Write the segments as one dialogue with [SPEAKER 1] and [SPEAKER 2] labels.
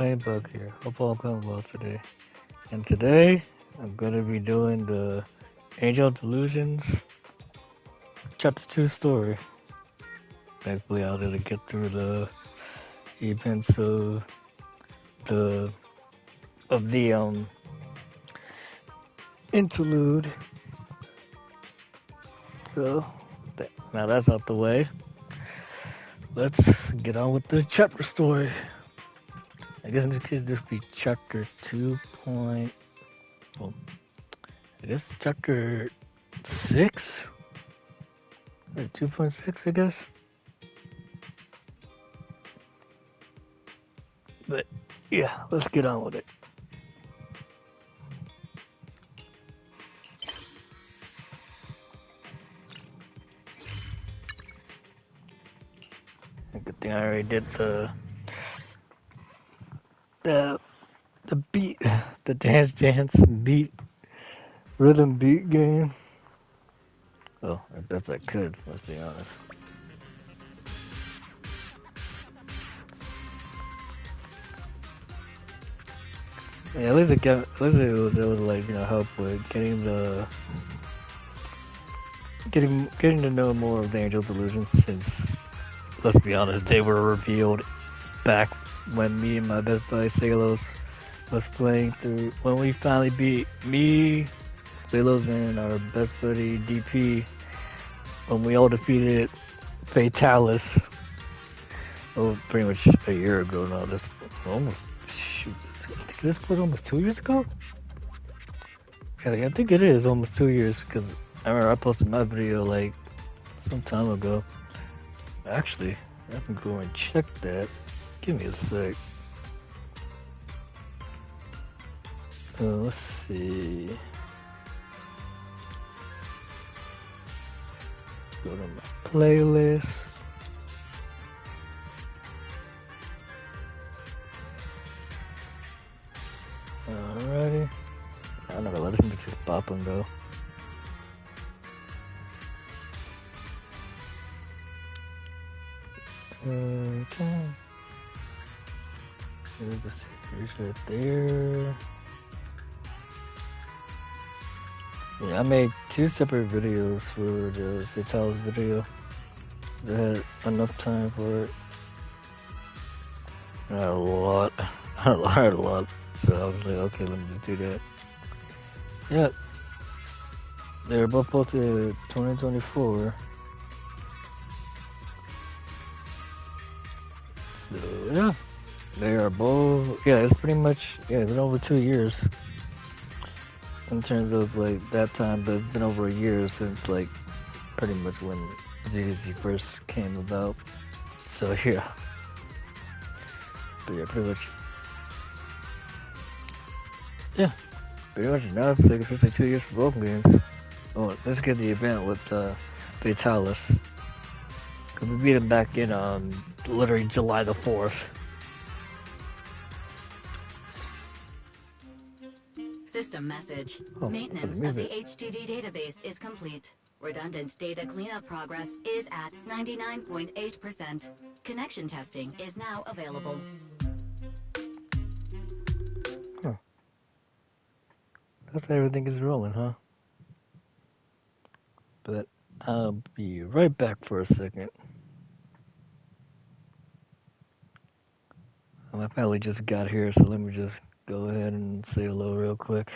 [SPEAKER 1] Bug here. Hope all going well today. And today, I'm gonna be doing the Angel Delusions Chapter 2 story. Thankfully, I was able to get through the events the of the interlude. So now that's out the way. Let's get on with the chapter story. I guess in this case, this would be chapter 2. Well, I guess chapter 6? Or 2.6, I guess. But yeah, let's get on with it. Good thing I already did the the beat, the dance beat, rhythm beat game. Well, as best I could, let's be honest. Yeah, at least it was able to help with getting to know more of the Angel Delusions since let's be honest, they were revealed back when me and my best buddy Salos was playing through when we finally beat me, Salos and our best buddy DP when we all defeated Fatalis. Oh, pretty much a year ago now. This almost shoot. This was almost 2 years ago. Yeah, I think it is almost 2 years because I remember I posted my video like some time ago. Actually, I can go and check that. Give me a sec. Let's see. Go to my playlist. Alrighty. I'm not gonna let him just pop him though. Come on. Here's right there. Yeah, I made 2 separate videos for the Vitalis video. I had enough time for it. I had a lot. I had a lot. So I was like, okay, let me just do that. Yeah. They were both posted 2024. So yeah. They are both it's pretty much it's been over 2 years in terms of like that time, but it's been over a year since like pretty much when ZZ first came about. So yeah. But yeah, pretty much now it's like officially 2 years for both games. Oh, let's get the event with Vitalis. Cause we beat him back in literally July the 4th.
[SPEAKER 2] System message. Maintenance of the HDD database is complete. Redundant data cleanup progress is at 99.8%. Connection testing is now available.
[SPEAKER 1] Huh. That's how everything is rolling, huh? But I'll be right back for a second. My family just got here, so let me just go ahead and say hello real quick.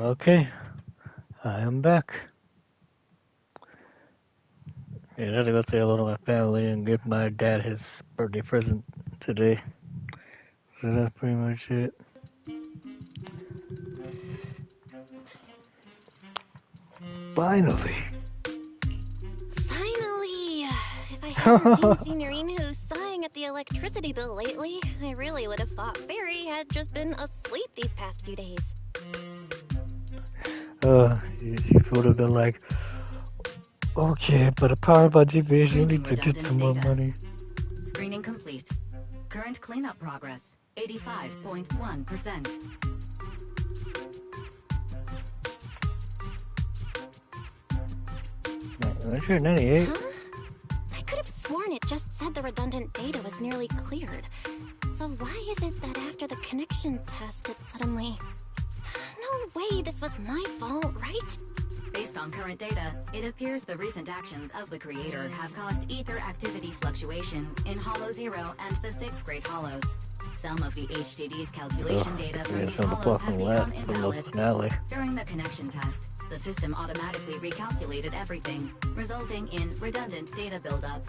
[SPEAKER 1] Okay, I am back. Yeah, I had to go say hello to my family and give my dad his birthday present today. So that's pretty much it. Finally.
[SPEAKER 3] Finally! If I hadn't seen Signorine sighing at the electricity bill lately, I really would have thought Fairy had just been asleep these past few days.
[SPEAKER 1] She would have been like, okay, but a power by GPS, you need to get some more money.
[SPEAKER 2] Screening complete. Current cleanup progress, 85.1%.
[SPEAKER 1] Aren't you at 98?
[SPEAKER 3] Huh? I could have sworn it just said the redundant data was nearly cleared. So why is it that after the connection test it suddenly... No way this was my fault, right?
[SPEAKER 2] Based on current data, it appears the recent actions of the creator have caused ether activity fluctuations in Hollow 0 and the 6 Great Hollows. Some of the HDD's calculation data from these hollows has become invalid. During the connection test, the system automatically recalculated everything, resulting in redundant data buildup.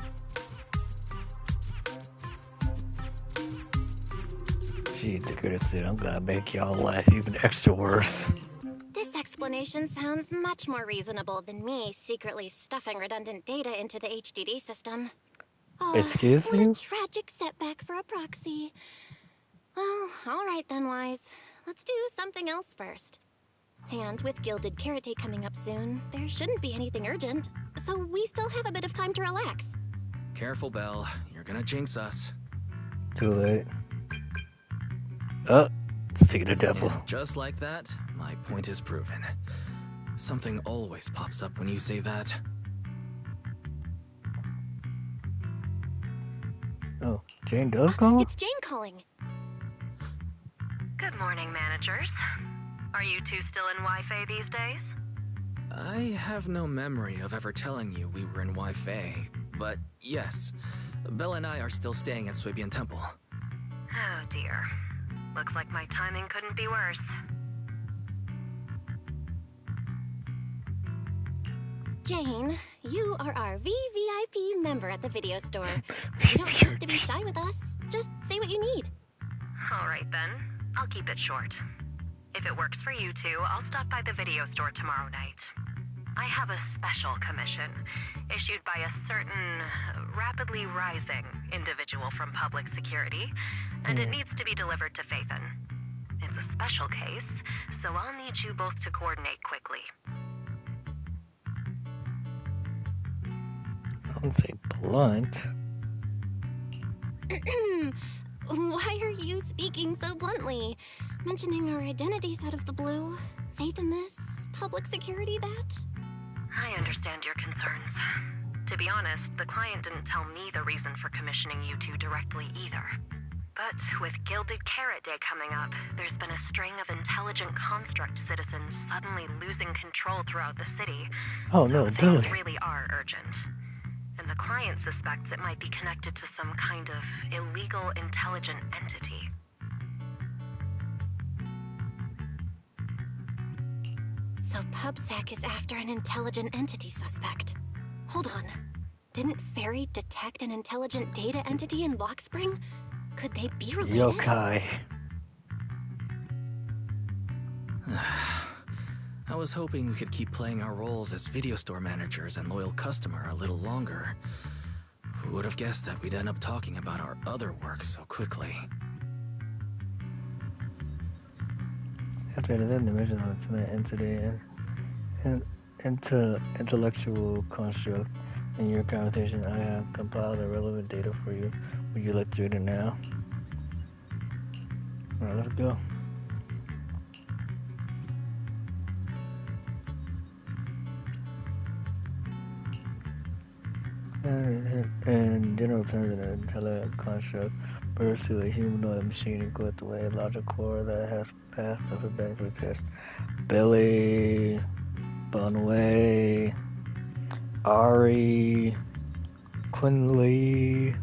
[SPEAKER 1] Jeez, the critic said, I'm gonna make y'all laugh even extra worse.
[SPEAKER 3] This explanation sounds much more reasonable than me secretly stuffing redundant data into the HDD system. Oh,
[SPEAKER 1] Excuse
[SPEAKER 3] what
[SPEAKER 1] you?
[SPEAKER 3] a tragic setback for a proxy. Well, alright then, Wise. Let's do something else first. And with Gilded Carrot Day coming up soon, there shouldn't be anything urgent, so we still have a bit of time to relax.
[SPEAKER 4] Careful, Belle. You're gonna jinx us.
[SPEAKER 1] Too late. Oh, speaking of devil.
[SPEAKER 4] And just like that, my point is proven. Something always pops up when you say that.
[SPEAKER 1] Oh, Jane does call?
[SPEAKER 3] It's Jane calling.
[SPEAKER 5] Good morning, managers. Are you two still in Wi-Fi these days?
[SPEAKER 4] I have no memory of ever telling you we were in Wi-Fi, but yes, Belle and I are still staying at Swabian Temple.
[SPEAKER 5] Oh dear. Looks like my timing couldn't be worse.
[SPEAKER 3] Jane, you are our VVIP member at the video store. You don't have to be shy with us. Just say what you need.
[SPEAKER 5] Alright then, I'll keep it short. If it works for you two, I'll stop by the video store tomorrow night. I have a special commission, issued by a certain, rapidly rising individual from public security, and it needs to be delivered to Phaethon. It's a special case, so I'll need you both to coordinate quickly.
[SPEAKER 1] I wouldn't say blunt.
[SPEAKER 3] Why are you speaking so bluntly? Mentioning our identities out of the blue? Faith in this? Public security that?
[SPEAKER 5] I understand your concerns. To be honest, the client didn't tell me the reason for commissioning you two directly either. But with Gilded Carrot Day coming up, there's been a string of intelligent construct citizens suddenly losing control throughout the city.
[SPEAKER 1] Oh,
[SPEAKER 5] so
[SPEAKER 1] no,
[SPEAKER 5] things
[SPEAKER 1] really?
[SPEAKER 5] really are urgent. And the client suspects it might be connected to some kind of illegal intelligent entity.
[SPEAKER 3] So PubSec is after an intelligent entity suspect. Hold on. Didn't Fairy detect an intelligent data entity in Blockspring? Could they be related?
[SPEAKER 1] Yokai.
[SPEAKER 4] I was hoping we could keep playing our roles as video store managers and loyal customer a little longer. Who would have guessed that we'd end up talking about our other work so quickly?
[SPEAKER 1] After the individual entity and intellectual construct in your conversation, I have compiled the relevant data for you. Would you like to read it now? Alright, let's go. In general terms, an intelligent construct refers to a humanoid machine equipped with a logic core that has passed the hypothetical test. Billy, Bunway, Ari, Quinley.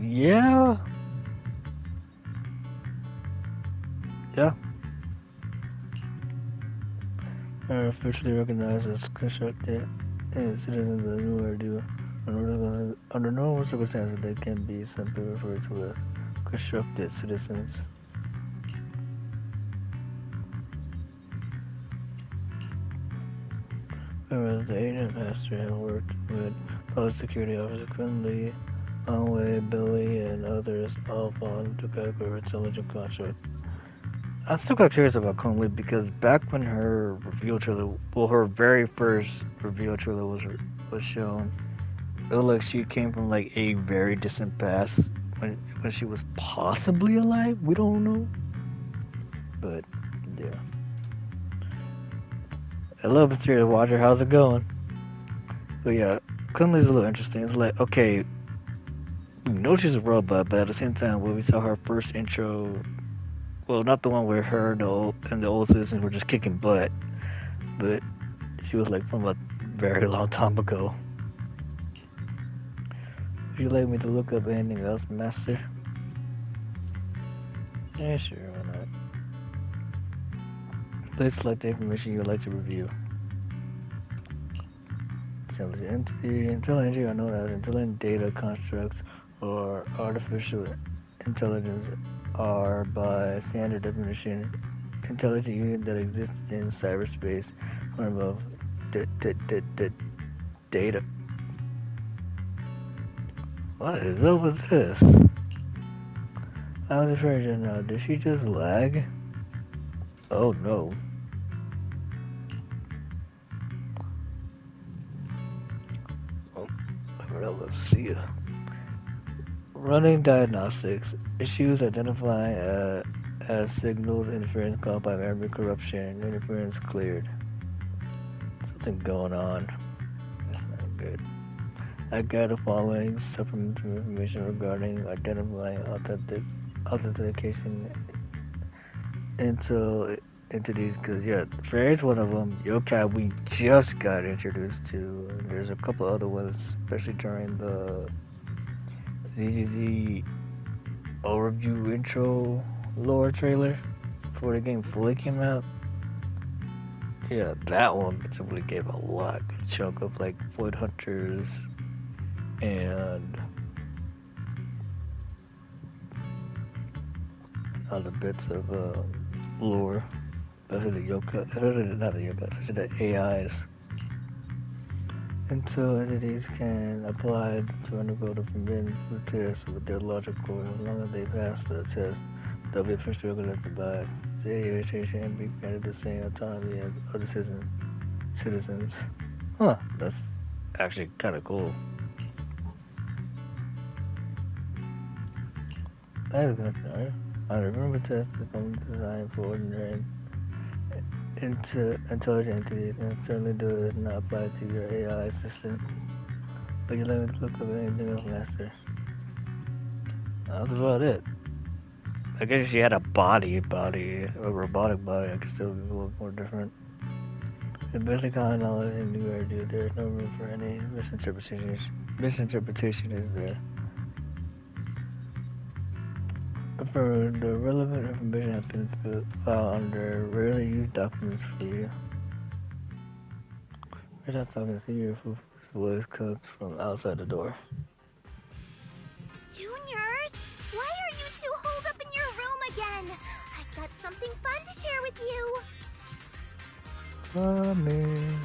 [SPEAKER 1] Yeah. officially recognized as constructed and citizens of the new area. Under normal circumstances, they can be simply referred to as constructed citizens. Whereas the agent master had worked with public security officer Quinley, Conway, Billy, and others, all fall into the category of intelligent construct. I'm still kind of curious about Conway because back when her reveal trailer, well, her very first reveal trailer was shown, it looked like she came from like a very distant past when she was possibly alive. We don't know, but yeah. Hello, Mysterious Watcher. How's it going? But yeah, Kunli's a little interesting. It's like, okay, we know she's a robot, but at the same time, when we saw her first intro, well, not the one where her and the old citizens were just kicking butt, but she was like from a very long time ago. Would you like me to look up anything else, Master? Yeah, sure, why not? Please select the information you would like to review. Intelligent entity. Intelligent entity are known as intelligent data constructs or artificial intelligence are, by standard definition, intelligent unit that exists in cyberspace form of data. What is up with this? I was afraid just now. Did she just lag? Oh no. Let's see. Running diagnostics. Issues identifying as signals interference caused by memory corruption. Interference cleared. Something going on. That's not good. I got the following supplementary information regarding identifying authentication into entities, because yeah, Fairy's one of them. Yokai we just got introduced to. And there's a couple other ones, especially during the ZZZ overview intro lore trailer before the game fully came out. Yeah, that one simply gave a lot, a chunk of like Void Hunters and other bits of lore. Especially the yokai, not the yokai, especially the AIs. Until entities can apply to undergo the forbidden test with their logical, as long as they pass the test, they'll be officially regulated by the administration and be granted the same autonomy as other citizens. Huh, that's actually kind of cool. That is good to know. I remember tests is only designed for ordinary intelligent entities, and certainly does not apply to your AI assistant. But you let me look up anything else, Master. That's about it. I guess if she had a body, a robotic body, I could still be a little more different. The basic common knowledge in new area, there is no room for any misinterpretation. Misinterpretation is there. For the relevant information has been filed under rarely used documents for you. We're not talking to your voice comes from outside the door.
[SPEAKER 3] Juniors, why are you two holed up in your room again? I've got something fun to share with you.
[SPEAKER 1] Coming.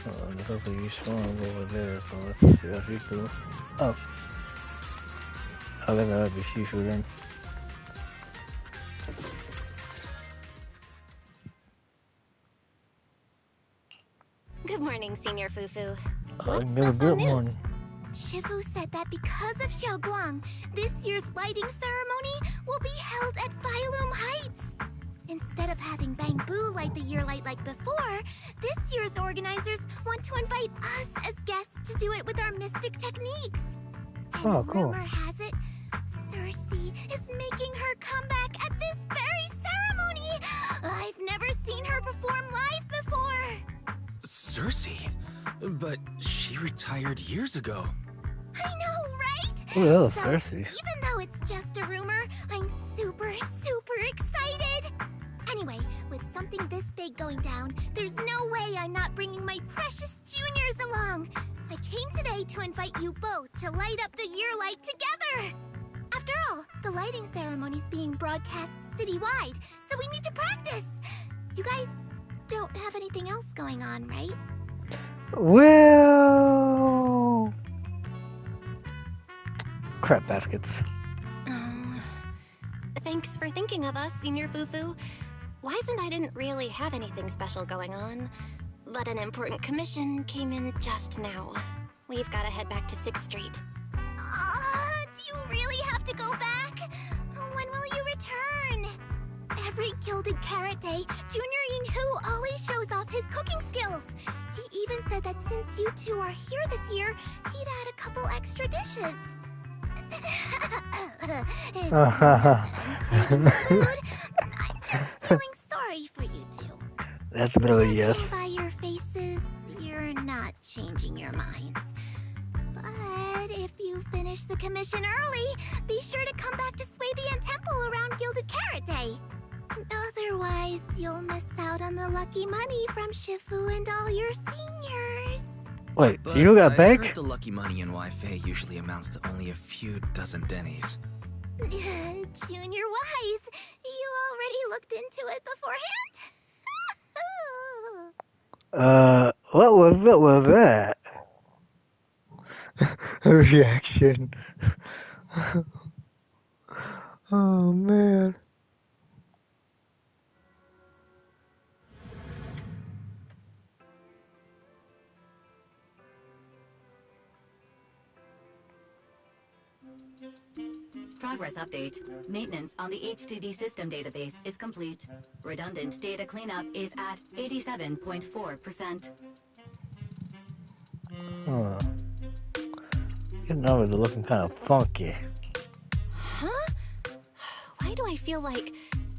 [SPEAKER 1] Oh, there's also you strong over there, so let's see what we do. Oh. I guess that would be Shifu then.
[SPEAKER 3] Good morning, Senior Fufu.
[SPEAKER 1] What's the good morning.
[SPEAKER 3] Shifu said that because of Xiaoguang, this year's lighting ceremony will be held at Phylum Heights. Instead of having Bangbu light the year light like before, this year's organizers want to invite us as guests to do it with our mystic techniques. And
[SPEAKER 1] cool.
[SPEAKER 3] Rumor has it, Cersei is making her comeback at this very ceremony. I've never seen her perform live before.
[SPEAKER 4] Cersei? But she retired years ago.
[SPEAKER 3] I know, right?
[SPEAKER 1] Well,
[SPEAKER 3] So,
[SPEAKER 1] Cersei.
[SPEAKER 3] even though it's just a rumor, I'm super excited! Anyway, with something this big going down, there's no way I'm not bringing my precious juniors along! I came today to invite you both to light up the year light together! After all, the lighting ceremony's being broadcast citywide, so we need to practice! You guys don't have anything else going on, right?
[SPEAKER 1] Well, crap baskets.
[SPEAKER 3] Thanks for thinking of us, Senior Fufu. Wise and I didn't really have anything special going on, but an important commission came in just now. We've got to head back to 6th Street. Do you really have to go back? When will you return? Every Gilded Carrot Day, Junior Yinhu always shows off his cooking skills. He even said that since you two are here this year, he'd add a couple extra dishes. It's not that I'm craving food. I'm just feeling sorry for you two.
[SPEAKER 1] That's a bit of a yes.
[SPEAKER 3] Judging by your faces, you're not changing your minds. But if you finish the commission early, be sure to come back to Swabian Temple around Gilded Carrot Day. Otherwise, you'll miss out on the lucky money from Shifu and all your seniors.
[SPEAKER 1] Wait,
[SPEAKER 4] But
[SPEAKER 1] you got
[SPEAKER 4] I
[SPEAKER 1] bank?
[SPEAKER 4] heard the lucky money in Wi-Fi usually amounts to only a few dozen Denny's.
[SPEAKER 3] Junior Wise, you already looked into it beforehand?
[SPEAKER 1] What was that? A reaction. Oh man.
[SPEAKER 2] Progress update. Maintenance on the HDD system database is complete. Redundant data cleanup is at 87.4%.
[SPEAKER 1] Huh. Your numbers are looking kind of funky.
[SPEAKER 3] Huh? Why do I feel like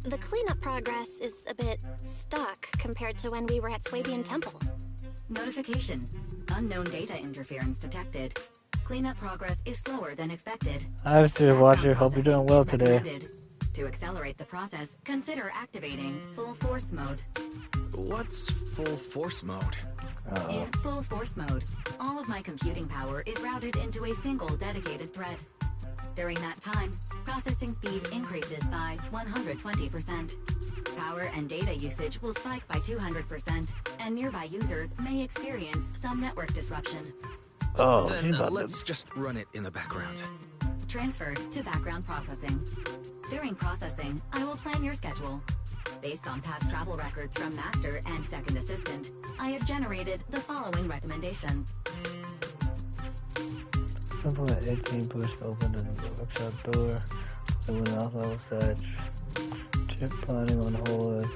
[SPEAKER 3] the cleanup progress is a bit stuck compared to when we were at Swabian Temple?
[SPEAKER 2] Notification. Unknown data interference detected. Cleanup progress is slower than expected.
[SPEAKER 1] Hi, Mr. Watcher.
[SPEAKER 2] Background
[SPEAKER 1] Hope you're doing
[SPEAKER 2] processing
[SPEAKER 1] well
[SPEAKER 2] is
[SPEAKER 1] today.
[SPEAKER 2] recommended. To accelerate the process, consider activating full force mode.
[SPEAKER 4] What's full force mode?
[SPEAKER 2] In full force mode, all of my computing power is routed into a single dedicated thread. During that time, processing speed increases by 120%. Power and data usage will spike by 200%, and nearby users may experience some network disruption.
[SPEAKER 1] Oh,
[SPEAKER 4] Then
[SPEAKER 1] about
[SPEAKER 4] let's just run it in the background.
[SPEAKER 2] Transfer to background processing. During processing, I will plan your schedule. Based on past travel records from Master and Second Assistant, I have generated the following recommendations.
[SPEAKER 1] Simple at 18 push open the workshop door. So when outside, chip planning on hold as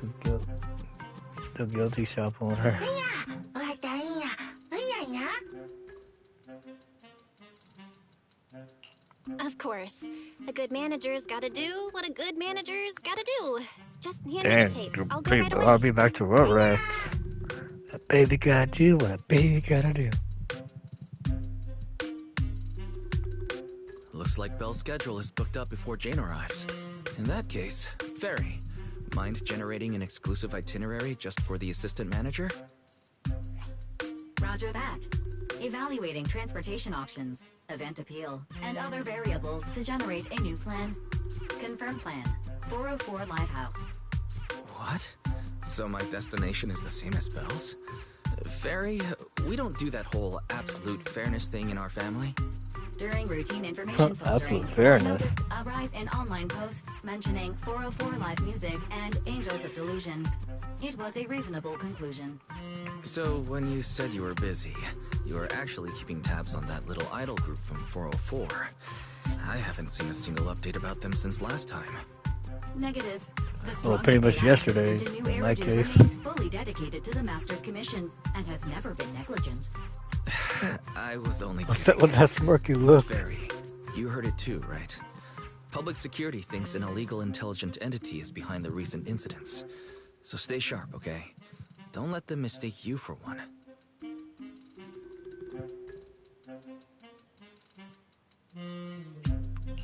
[SPEAKER 1] the guilty shop owner.
[SPEAKER 3] Of course. A good manager's gotta do what a good manager's gotta do. Just hand me the
[SPEAKER 1] Dang,
[SPEAKER 3] tape.
[SPEAKER 1] you're
[SPEAKER 3] I'll go
[SPEAKER 1] pretty
[SPEAKER 3] right
[SPEAKER 1] I'll
[SPEAKER 3] away.
[SPEAKER 1] be back to road rats. A baby gotta do what a baby gotta do.
[SPEAKER 4] Looks like Belle's schedule is booked up before Jane arrives. In that case, Fairy, mind generating an exclusive itinerary just for the assistant manager?
[SPEAKER 2] Roger that. Evaluating transportation options, event appeal, and other variables to generate a new plan. Confirm plan. 404 Livehouse.
[SPEAKER 4] What? So my destination is the same as Belle's? Fairy, we don't do that whole absolute fairness thing in our family.
[SPEAKER 2] During routine information filtering,
[SPEAKER 1] Absolute
[SPEAKER 2] I
[SPEAKER 1] fairness.
[SPEAKER 2] noticed a rise in online posts mentioning 404 Live Music and Angels of Delusion. It was a reasonable conclusion.
[SPEAKER 4] So when you said you were busy, you were actually keeping tabs on that little idol group from 404. I haven't seen a single update about them since last time.
[SPEAKER 2] Negative. The
[SPEAKER 1] Well, pretty much
[SPEAKER 2] strongest
[SPEAKER 1] yesterday,
[SPEAKER 2] assistant in New
[SPEAKER 1] in my
[SPEAKER 2] Eridu
[SPEAKER 1] case.
[SPEAKER 2] remains fully dedicated to the Master's commissions and has never been negligent.
[SPEAKER 4] I was only
[SPEAKER 1] What's that with that smirky look?
[SPEAKER 4] Fairy, you heard it too, right? Public security thinks an illegal intelligent entity is behind the recent incidents. So stay sharp, okay? Don't let them mistake you for one.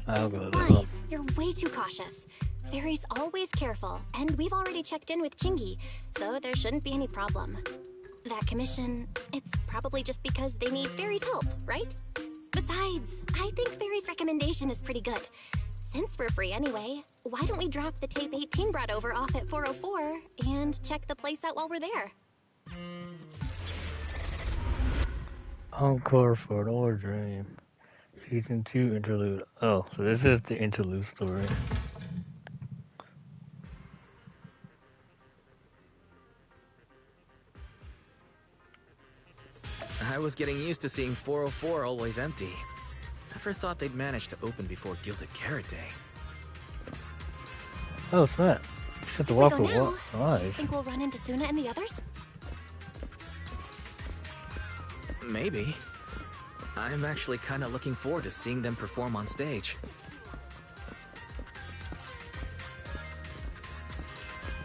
[SPEAKER 1] I'll go there.
[SPEAKER 3] Wise, you're way too cautious. Fairy's always careful, and we've already checked in with Chingy, so there shouldn't be any problem. That commission, it's probably just because they need Fairy's help, right? Besides, I think Fairy's recommendation is pretty good. Since we're free anyway, why don't we drop the tape 18 brought over off at 404 and check the place out while we're there?
[SPEAKER 1] Encore for an old dream. Season 2 interlude. Oh, so this is the interlude story.
[SPEAKER 4] I was getting used to seeing 404 always empty. Never thought they'd manage to open before Gilded Carrot Day.
[SPEAKER 1] Oh, snap. You should have to walk with eyes.
[SPEAKER 3] Think we'll run into Suna and the others?
[SPEAKER 4] Maybe. I'm actually kind of looking forward to seeing them perform on stage.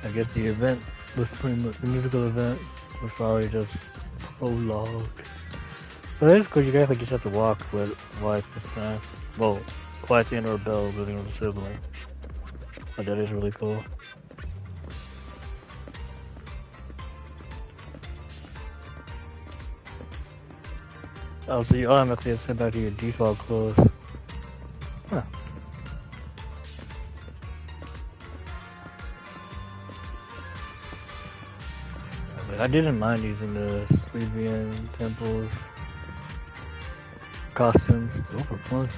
[SPEAKER 1] I guess the event was pretty much, the musical event was probably just prologue. But that's cool, you guys like, just have to walk with White this time. Well, White and or Belle living with a sibling. But that is really cool. Oh, so you automatically get sent back to your default clothes. Huh. I didn't mind using the Sleevian temples costumes. Those were fun.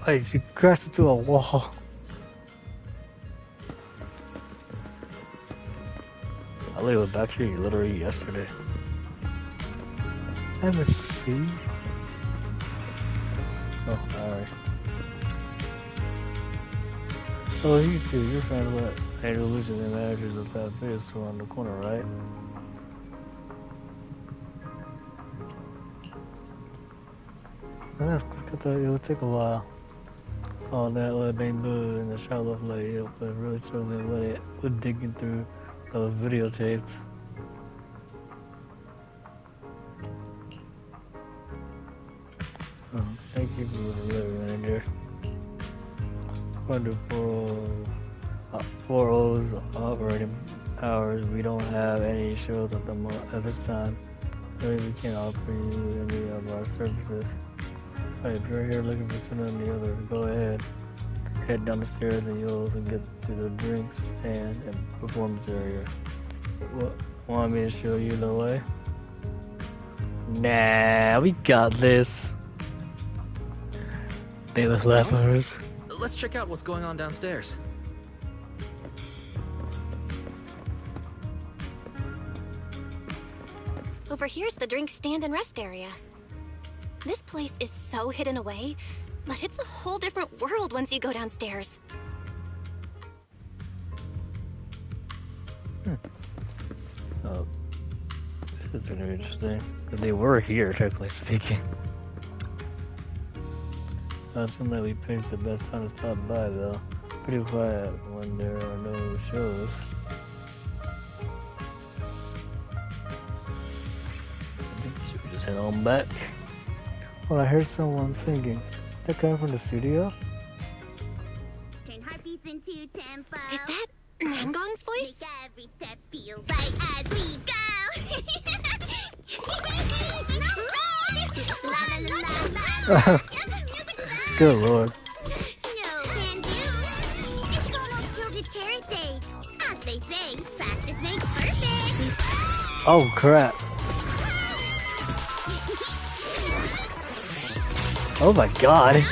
[SPEAKER 1] Wait, she crashed into a wall. I literally was back here literally yesterday. MSC? Oh, alright. Oh, you two, you're trying to let Delusions and managers of that video store on the corner, right? I thought it would take a while. All that little bamboo and the shot looked like it was really struggling when it was digging through those videotapes. Thank you for the delivery, manager. Wonderful. 4 O's operating hours. We don't have any shows at this time. Maybe we can't offer you any of our services. Alright, if you're here looking for someone on the other, go ahead. Head down the stairs and you'll get to the drinks stand and performance area. Want me to show you the way? Nah, we got this. Famous laughers.
[SPEAKER 4] Let's check out what's going on downstairs.
[SPEAKER 3] Over here's the drink stand and rest area. This place is so hidden away, but it's a whole different world once you go downstairs.
[SPEAKER 1] Oh, this is really interesting. They were here, technically speaking. It seems like we picked the best time to stop by, though. Pretty quiet when there are no shows. I think we should just head on back. Well, I heard someone singing. That coming from the studio?
[SPEAKER 6] Turn heartbeats into tempo.
[SPEAKER 3] Is that Nangong's voice?
[SPEAKER 6] Make every step feel right as we go. La, la, la, la.
[SPEAKER 1] Good lord.
[SPEAKER 6] No can do. It's almost Gilded Carrot Day. As they say, practice makes perfect.
[SPEAKER 1] Oh crap. Oh my god.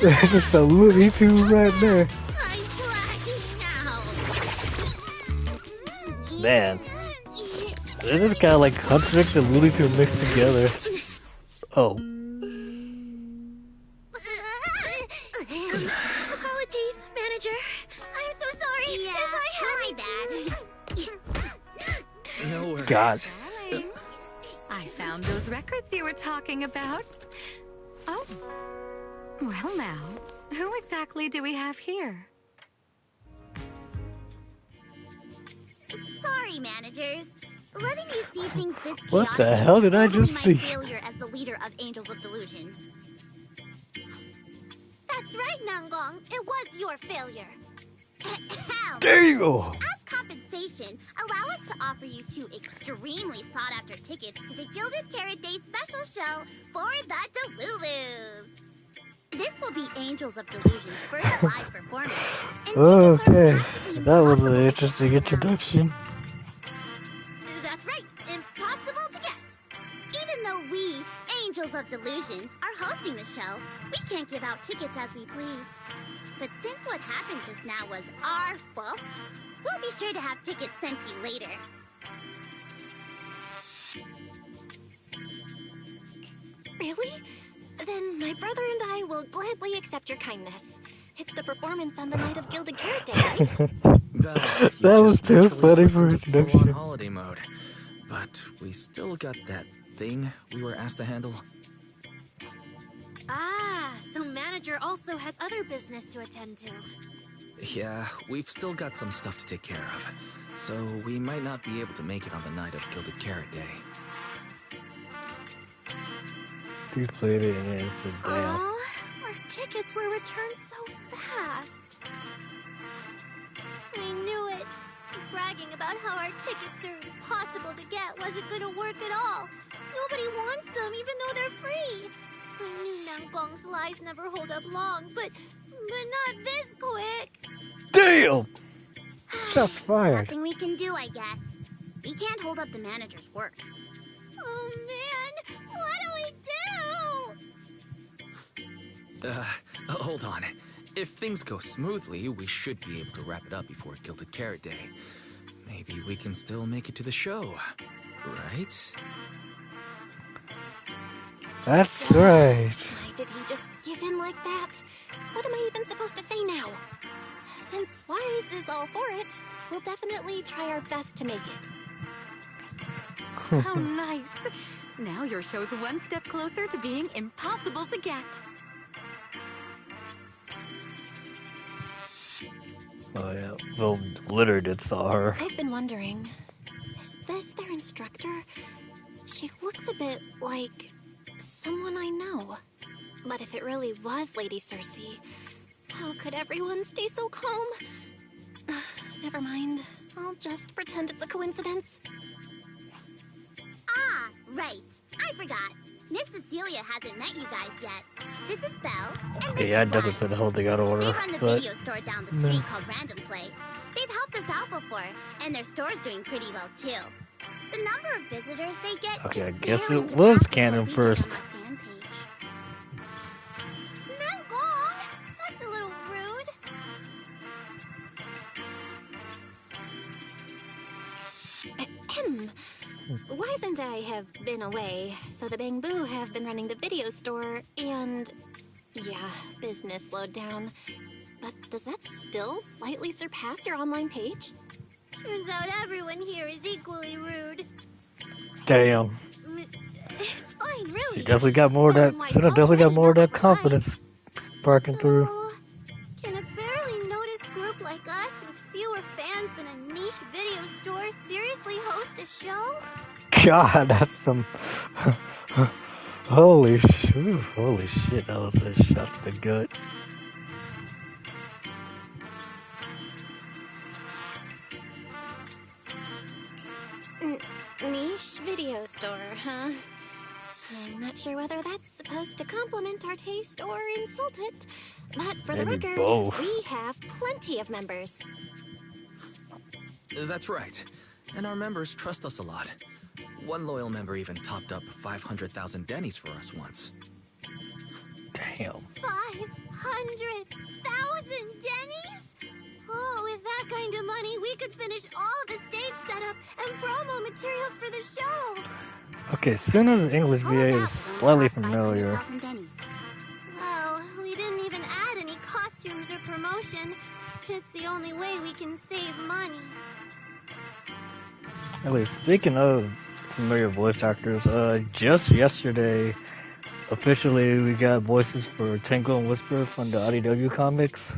[SPEAKER 1] There's just a Looney Tunes right there. Man. This is kind of like Huntrick and Looney Tunes mixed together. Oh.
[SPEAKER 3] Apologies, manager. I'm so sorry.
[SPEAKER 6] Yeah, my bad.
[SPEAKER 4] No worries.
[SPEAKER 1] God.
[SPEAKER 5] I found those records you were talking about. Oh. Well now, who exactly do we have here?
[SPEAKER 6] Sorry, managers. Letting you see things this
[SPEAKER 1] What
[SPEAKER 6] chaotic
[SPEAKER 1] the
[SPEAKER 6] is
[SPEAKER 1] hell did I
[SPEAKER 6] totally
[SPEAKER 1] just
[SPEAKER 6] my
[SPEAKER 1] see?
[SPEAKER 6] failure as the leader of Angels of Delusion. That's right, Nangong. It was your failure.
[SPEAKER 1] Damn!
[SPEAKER 6] As compensation, allow us to offer you 2 extremely sought-after tickets to the Gilded Carrot Day special show for the Delulus. This will be Angels of Delusion's first live performance. And tickets are
[SPEAKER 1] Okay,
[SPEAKER 6] practically
[SPEAKER 1] that was
[SPEAKER 6] impossible
[SPEAKER 1] an
[SPEAKER 6] to
[SPEAKER 1] interesting
[SPEAKER 6] get right now.
[SPEAKER 1] introduction.
[SPEAKER 6] That's right, impossible to get. Even though we, Angels of Delusion, are hosting the show, we can't give out tickets as we please. But since what happened just now was our fault, we'll be sure to have tickets sent to you later.
[SPEAKER 3] Really? Then my brother and I will gladly accept your kindness. It's the performance on the night of Gilded Carrot Day, right?
[SPEAKER 4] That
[SPEAKER 1] was too funny for
[SPEAKER 4] full-on
[SPEAKER 1] introduction.
[SPEAKER 4] holiday mode. But we still got that thing we were asked to handle.
[SPEAKER 7] Ah, so manager also has other business to attend to.
[SPEAKER 4] Yeah, we've still got some stuff to take care of. So we might not be able to make it on the night of Gilded Carrot Day.
[SPEAKER 1] You played it and it's a damn.
[SPEAKER 7] Aw, our tickets were returned so fast.
[SPEAKER 6] I knew it. Bragging about how our tickets are impossible to get wasn't gonna work at all. Nobody wants them, even though they're free. I knew Nangong's lies never hold up long, but not this quick.
[SPEAKER 1] Damn! Shots fired.
[SPEAKER 6] Nothing we can do, I guess. We can't hold up the manager's work. Oh man, what do we do?
[SPEAKER 4] Hold on. If things go smoothly, we should be able to wrap it up before Gilded Carrot Day. Maybe we can still make it to the show, right?
[SPEAKER 1] That's right.
[SPEAKER 3] Why did he just give in like that? What am I even supposed to say now? Since Wise is all for it, we'll definitely try our best to make it.
[SPEAKER 7] How nice. Now your show's one step closer to being impossible to get.
[SPEAKER 1] Oh yeah, well, Litter did saw her.
[SPEAKER 3] I've been wondering, is this their instructor? She looks a bit like someone I know. But if it really was Lady Cersei, how could everyone stay so calm? Never mind. I'll just pretend it's a coincidence.
[SPEAKER 6] Ah, right. I forgot. Miss Cecilia hasn't met you guys yet. This is Belle, and this
[SPEAKER 1] Okay, yeah, I
[SPEAKER 6] is
[SPEAKER 1] definitely
[SPEAKER 6] Wise.
[SPEAKER 1] put the whole thing out of
[SPEAKER 6] They
[SPEAKER 1] order.
[SPEAKER 6] run the
[SPEAKER 1] But
[SPEAKER 6] video store down the street called Random Play. They've helped us out before, and their store's doing pretty well too. The number of visitors they get
[SPEAKER 1] okay, I
[SPEAKER 6] just
[SPEAKER 1] guess
[SPEAKER 6] barely
[SPEAKER 1] it was
[SPEAKER 6] surpasses
[SPEAKER 1] canon
[SPEAKER 6] what we get
[SPEAKER 1] first.
[SPEAKER 6] on our fan page. Nangong, that's a little rude.
[SPEAKER 3] Ahem. Wise and I have been away, so the Bamboo have been running the video store, and yeah, business slowed down. But does that still slightly surpass your online page?
[SPEAKER 6] Turns out everyone here is equally rude.
[SPEAKER 1] damn,
[SPEAKER 6] It's fine, really.
[SPEAKER 1] she definitely got more of that. Suna definitely got more of that confidence sparking through.
[SPEAKER 6] So, can a barely noticed group like us with fewer fans than a niche video store seriously host a show?
[SPEAKER 1] God, that's some. Holy shit, that was a shot to the gut.
[SPEAKER 3] Niche video store, huh? I'm not sure whether that's supposed to compliment our taste or insult it, but for the
[SPEAKER 1] Maybe
[SPEAKER 3] record,
[SPEAKER 1] both.
[SPEAKER 3] we have plenty of members.
[SPEAKER 4] That's right. And our members trust us a lot. One loyal member even topped up 500,000 dennies for us once.
[SPEAKER 1] Damn.
[SPEAKER 6] 500,000 Denny's? Oh, with that kind of money, we could finish all of the stage setup and promo materials for the show.
[SPEAKER 1] Okay, Suna's English
[SPEAKER 6] All of
[SPEAKER 1] VA
[SPEAKER 6] that
[SPEAKER 1] is
[SPEAKER 6] would
[SPEAKER 1] slightly
[SPEAKER 6] cost
[SPEAKER 1] familiar.
[SPEAKER 6] 500,000 Denny's. Well, we didn't even add any costumes or promotion. It's the only way we can save money.
[SPEAKER 1] Anyway, speaking of familiar voice actors, just yesterday, officially we got voices for Tenko and Whisper from the IDW comics.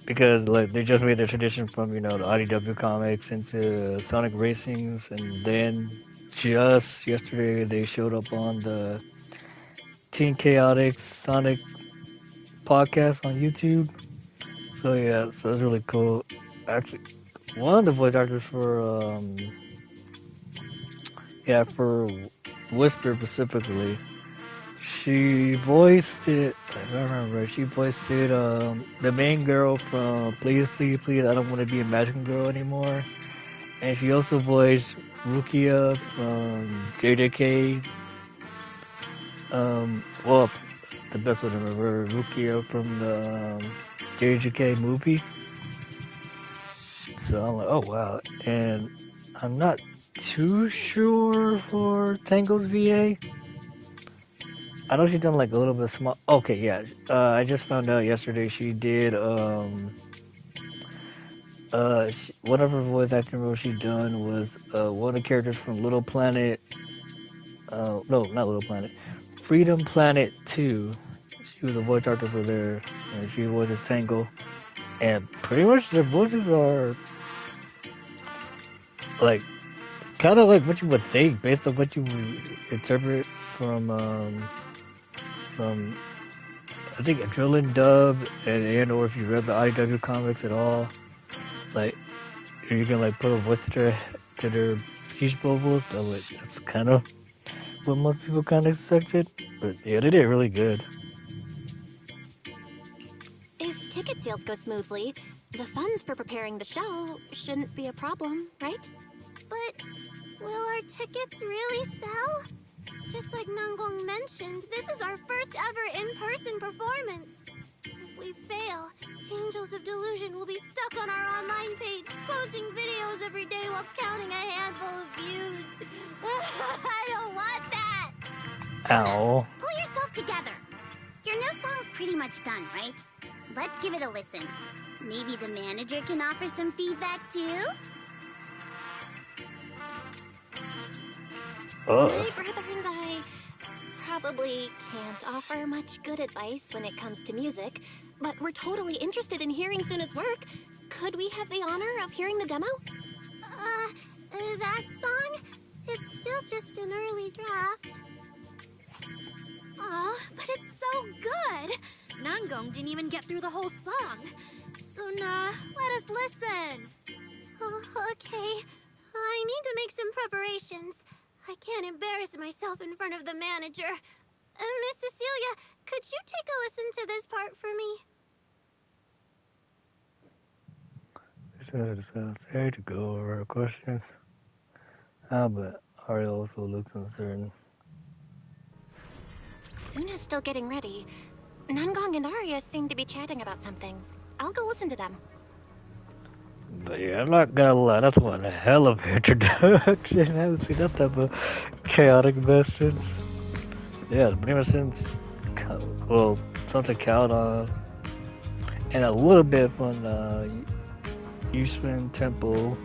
[SPEAKER 1] because like they just made the transition from the IDW comics into Sonic Racings, and then just yesterday they showed up on the Teen Chaotic Sonic podcast on YouTube. So yeah, so it's really cool. Actually, one of the voice actors for Whisper specifically, she voiced it. If I remember right, she voiced it. The main girl from Please, Please, Please, I Don't Want to Be a Magic Girl Anymore, and she also voiced Rukia from JJK. Well, the best one to remember, Rukia from the JJK movie. So I'm like, oh wow, and I'm not too sure for Tango's VA. I know she's done like a little bit small. Okay, yeah. I just found out yesterday she did one of her voice acting roles she done was one of the characters from Little Planet. No, not Little Planet. Freedom Planet 2. She was a voice actor for there, and she voices Tango. And pretty much their voices are like kind of like what you would think based on what you interpret from I think Adrenaline Dub and or if you read the IW comics at all, like you can like put a voice to their speech bubbles. So that's kind of what most people kind of expected. But yeah, they did really good.
[SPEAKER 3] If ticket sales go smoothly, the funds for preparing the show shouldn't be a problem, right?
[SPEAKER 6] But will our tickets really sell? Just like Nangong mentioned, this is our first ever in-person performance. If we fail, Angels of Delusion will be stuck on our online page, posting videos every day while counting a handful of views. I don't want that!
[SPEAKER 1] Ow.
[SPEAKER 6] Pull yourself together. Your new song's pretty much done, right? Let's give it a listen. Maybe the manager can offer some feedback too?
[SPEAKER 3] My brother and I probably can't offer much good advice when it comes to music, but we're totally interested in hearing Suna's work. Could we have the honor of hearing the demo?
[SPEAKER 6] That song? It's still just an early draft.
[SPEAKER 8] Aw, but it's so good! Nangong didn't even get through the whole song. Suna, let us listen.
[SPEAKER 6] Oh, okay. I need to make some preparations. I can't embarrass myself in front of the manager. Miss Cecilia, could you take a listen to this part for me?
[SPEAKER 1] It sounds fair to go over our questions. But Ari also looks uncertain.
[SPEAKER 3] Suna's still getting ready. Nangong and Arya seem to be chatting about something. I'll go listen to them.
[SPEAKER 1] But yeah, I'm not gonna lie, that's one hell of an introduction. I haven't seen that type of chaotic mess since. Yeah, it's pretty much since. Well, something count on. And a little bit from Usman Temple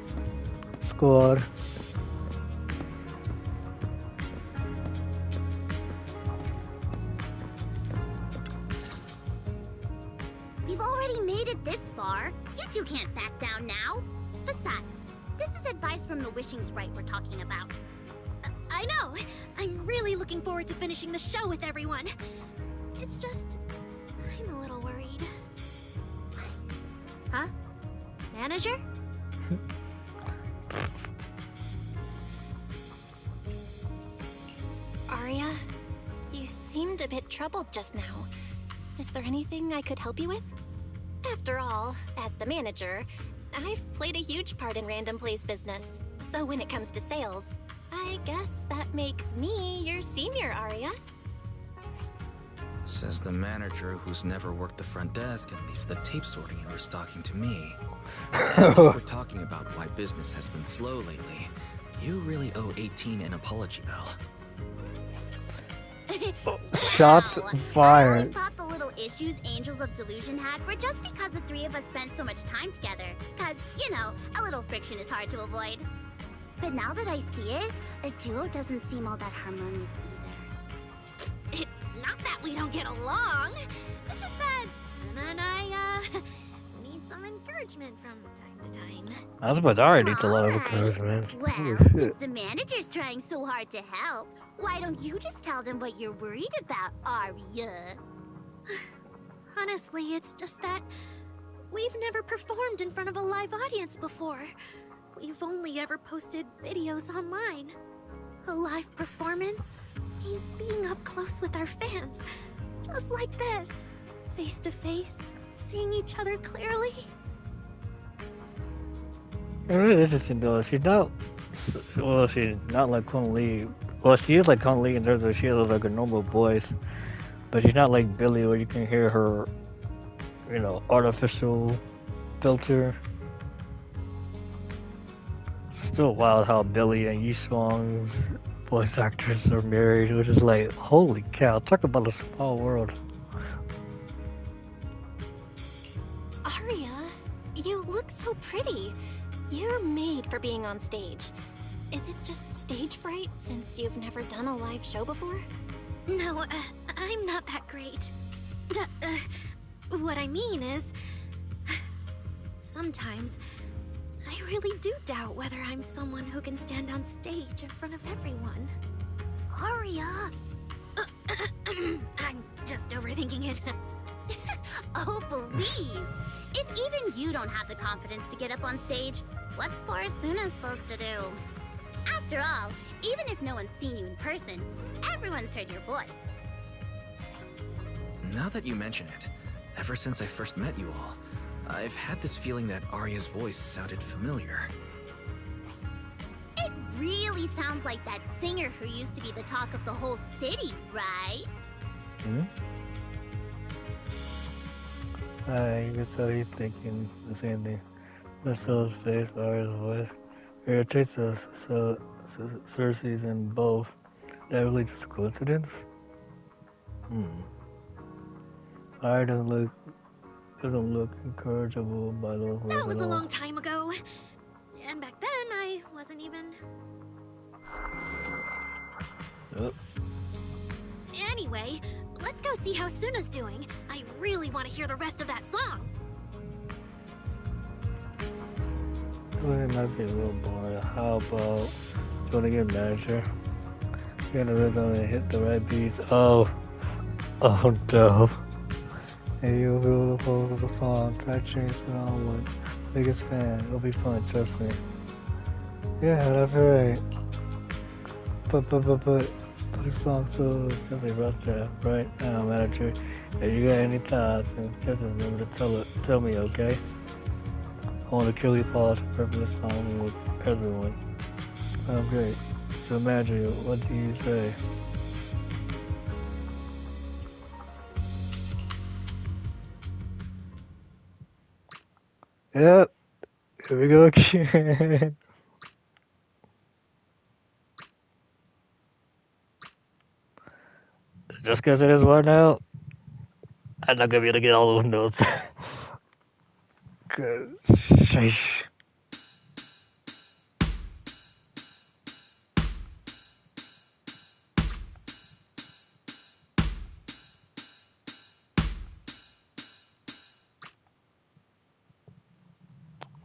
[SPEAKER 1] Squad.
[SPEAKER 6] We've already made it this far. You two can't back down now. Besides, this is advice from the wishing sprite we're talking about.
[SPEAKER 8] I know! I'm really looking forward to finishing the show with everyone. It's just... I'm a little worried. Huh? Manager?
[SPEAKER 3] Arya, you seemed a bit troubled just now. Is there anything I could help you with? After all, as the manager, I've played a huge part in Random Play's business. So when it comes to sales, I guess that makes me your senior, Arya.
[SPEAKER 4] Says the manager who's never worked the front desk and leaves the tape sorting and restocking to me. And if we're talking about why business has been slow lately, you really owe 18 an apology, Belle.
[SPEAKER 1] Shots
[SPEAKER 6] Wow.
[SPEAKER 1] fired.
[SPEAKER 6] I always thought the little issues Angels of Delusion had were just because the three of us spent so much time together. Cause, you know, a little friction is hard to avoid. But now that I see it, a duo doesn't seem all that harmonious either.
[SPEAKER 8] It's not that we don't get along. It's just that Suna and I, need some encouragement from time to time.
[SPEAKER 1] I suppose Aria needs a lot of encouragement.
[SPEAKER 6] Well, since the manager's trying so hard to help, why don't you just tell them what you're worried about, Arya?
[SPEAKER 8] Honestly, it's just that we've never performed in front of a live audience before. We've only ever posted videos online. A live performance means being up close with our fans, just like this, face to face, seeing each other clearly.
[SPEAKER 1] It's really interesting though. She's not, well, she's not like Kun Lee. Well, she is like Kun Lee in terms of she has like a normal voice, but she's not like Billy where you can hear her, you know, artificial filter. It's still wild how Billy and Yi Swang's voice actors are married, which is like, holy cow, talk about a small world.
[SPEAKER 3] Aria, you look so pretty. You're made for being on stage. Is it just stage fright since you've never done a live show before?
[SPEAKER 8] No, I'm not that great. What I mean is, sometimes I really do doubt whether I'm someone who can stand on stage in front of everyone.
[SPEAKER 6] Arya!
[SPEAKER 8] I'm just overthinking it.
[SPEAKER 6] Oh, please! If even you don't have the confidence to get up on stage, what's poor Asuna supposed to do? After all, even if no one's seen you in person, everyone's heard your voice.
[SPEAKER 4] Now that you mention it, ever since I first met you all, I've had this feeling that Arya's voice sounded familiar.
[SPEAKER 6] It really sounds like that singer who used to be the talk of the whole city, right?
[SPEAKER 1] Hmm? You can tell he's thinking the same thing. Marcel's face, Arya's voice. Irritates us, so Cersei's in both. That really just a coincidence? Arya doesn't look encourageable by those words.
[SPEAKER 8] That was
[SPEAKER 1] at
[SPEAKER 8] a
[SPEAKER 1] all.
[SPEAKER 8] long time ago. And back then, I wasn't even...
[SPEAKER 1] Yep.
[SPEAKER 8] Anyway, let's go see how Suna's doing. I really want to hear the rest of that song.
[SPEAKER 1] Well, it might be a little boring. How about you want to get manager? Get in the rhythm and hit the right beats. Oh no. Hey, you'll be able to follow the song. Try changing it on one. Biggest fan. It'll be fun, trust me. Yeah, that's right. But the song so simply rough draft right now, manager. If you got any thoughts, and just remember to tell me, okay? I want to kill you pause for this song with everyone. Oh, great. So, manager, what do you say? Yep. Here we go again. Just because it is one out, I'm not gonna be able to get all those notes. Good. Sheesh.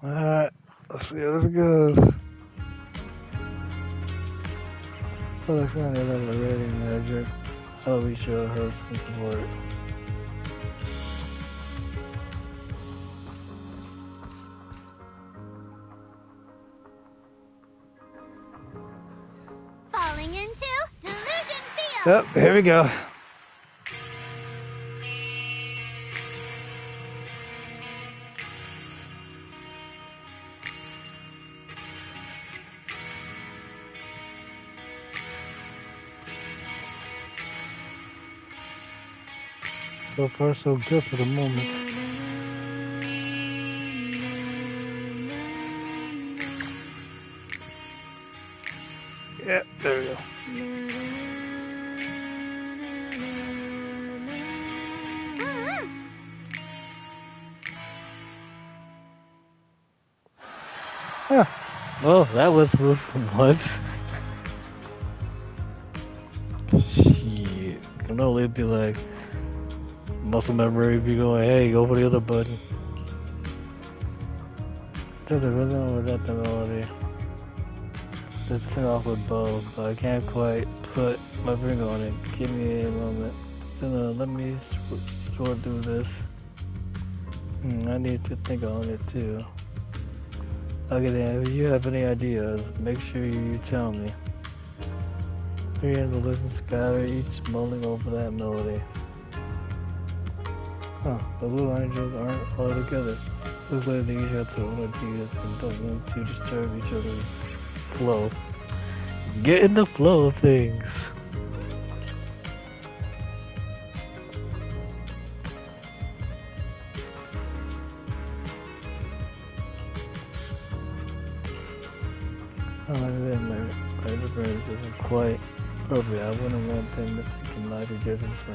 [SPEAKER 1] Alright, let's see how this goes. Alexander as a rating manager. How do we show her some support?
[SPEAKER 6] Falling into Delusion Field!
[SPEAKER 1] Yep, here we go. So far, so good for the moment. Yeah, there we go. Huh. Well, that was smooth for once. Shit. Can only be like muscle memory be going, hey, go for the other button. To the rhythm or that the melody. Just start off with both, but I can't quite put my finger on it. Give me a moment. So let me sort through this. I need to think on it too. Okay then, if you have any ideas, make sure you tell me. 3 Delusions scatter, each mulling over that melody. Huh, the Blue Angels aren't all together. Looks like they each have their own ideas and don't want to disturb each other's flow. Get in the flow of things. I like that my difference isn't quite appropriate. I wouldn't want them mistaking my suggestions for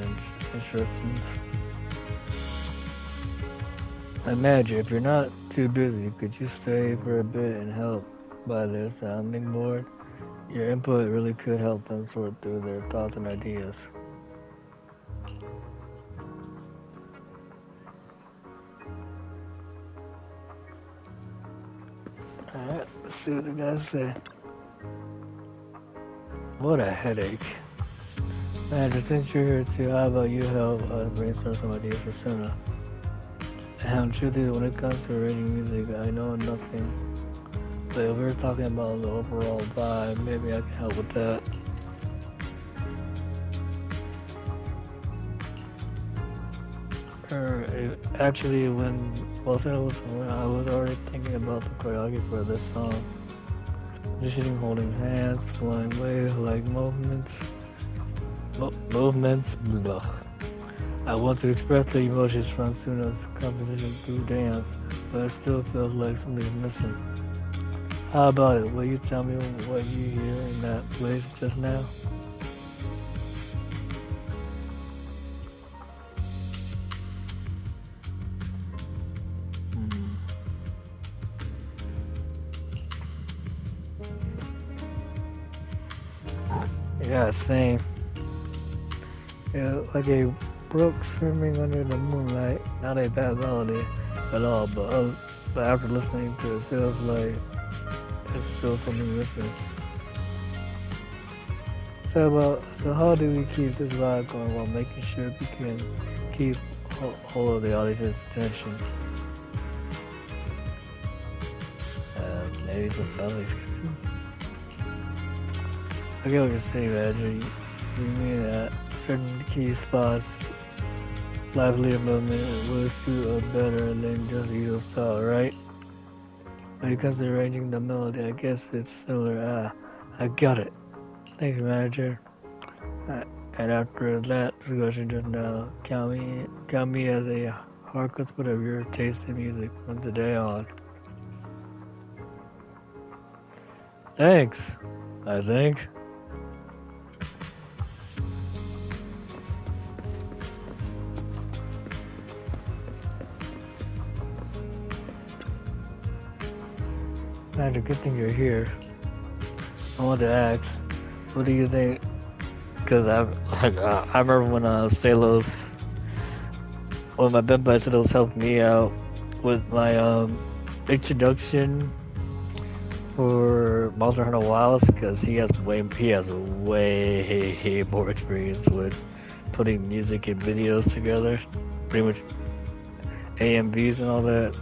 [SPEAKER 1] instructions. Imagine if you're not too busy, could you stay for a bit and help by their sounding board? Your input really could help them sort through their thoughts and ideas. Alright, let's see what the guys say. What a headache. Man, since you're here too, how about you help us brainstorm some ideas for Suna? And truthfully, when it comes to arranging music, I know nothing. But if we're talking about the overall vibe, maybe I can help with that. Actually, when I was already thinking about the choreography for this song. Positioning, holding hands, flying wave-like movements. Blah. I want to express the emotions from Suna's composition through dance, but it still feels like something's missing. How about it? Will you tell me what you hear in that place just now? Yeah, same. Yeah, like a brook swimming under the moonlight. Not a bad melody at all, but after listening to it, it feels like it's still something missing. So how do we keep this vibe going while making sure we can keep hold of the audience's attention? Maybe some belly skipping. I get what you're saying, Andrew. You mean that certain key spots, lively movement will suit us better than just usual style, right? When it comes to arranging the melody, I guess it's similar. I got it. Thanks, manager. And after that discussion just now, count me as a hardcore split of your taste in music from today on. Thanks, I think. Manager, good thing you're here. I want to ask, what do you think? Because I remember when my bed buddy Salos helped me out with my introduction for Monster Hunter Wilds, because he has way more experience with putting music and videos together, pretty much AMVs and all that.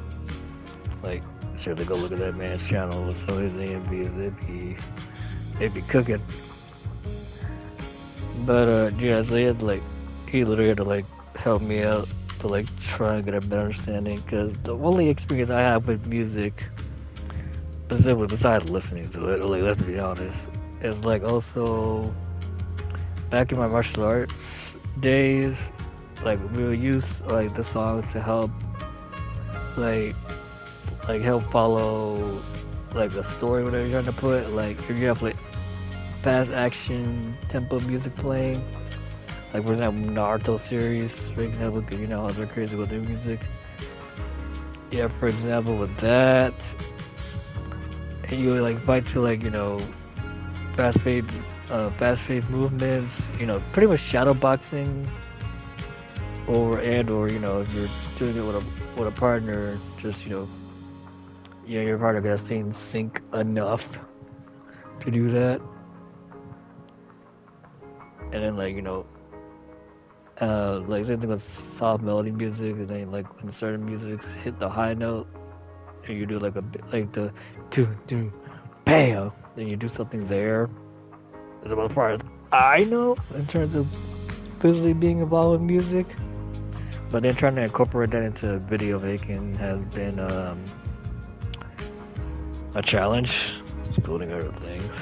[SPEAKER 1] Like, seriously, go look at that man's channel with some of his AMVs. It'd be cooking. But yeah, so he literally had to help me out to try and get a better understanding, because the only experience I have with music, specifically besides listening to it, let's be honest, is also back in my martial arts days, we would use the songs to help help follow a story, whatever you're trying to put. If you have fast action tempo music playing, for example Naruto series, for example, because you know how they're crazy with their music. Yeah, for example with that, and you would fight to fast paced movements, pretty much shadow boxing, or if you're doing it with a partner, just your part gotta stay in sync enough to do that. And then like like same thing with soft melody music, and then like when certain music hit the high note, and you do like a bit like the do bam, then you do something there. As far as I know, in terms of visually being involved with music, but then trying to incorporate that into video making has been a challenge, including other things.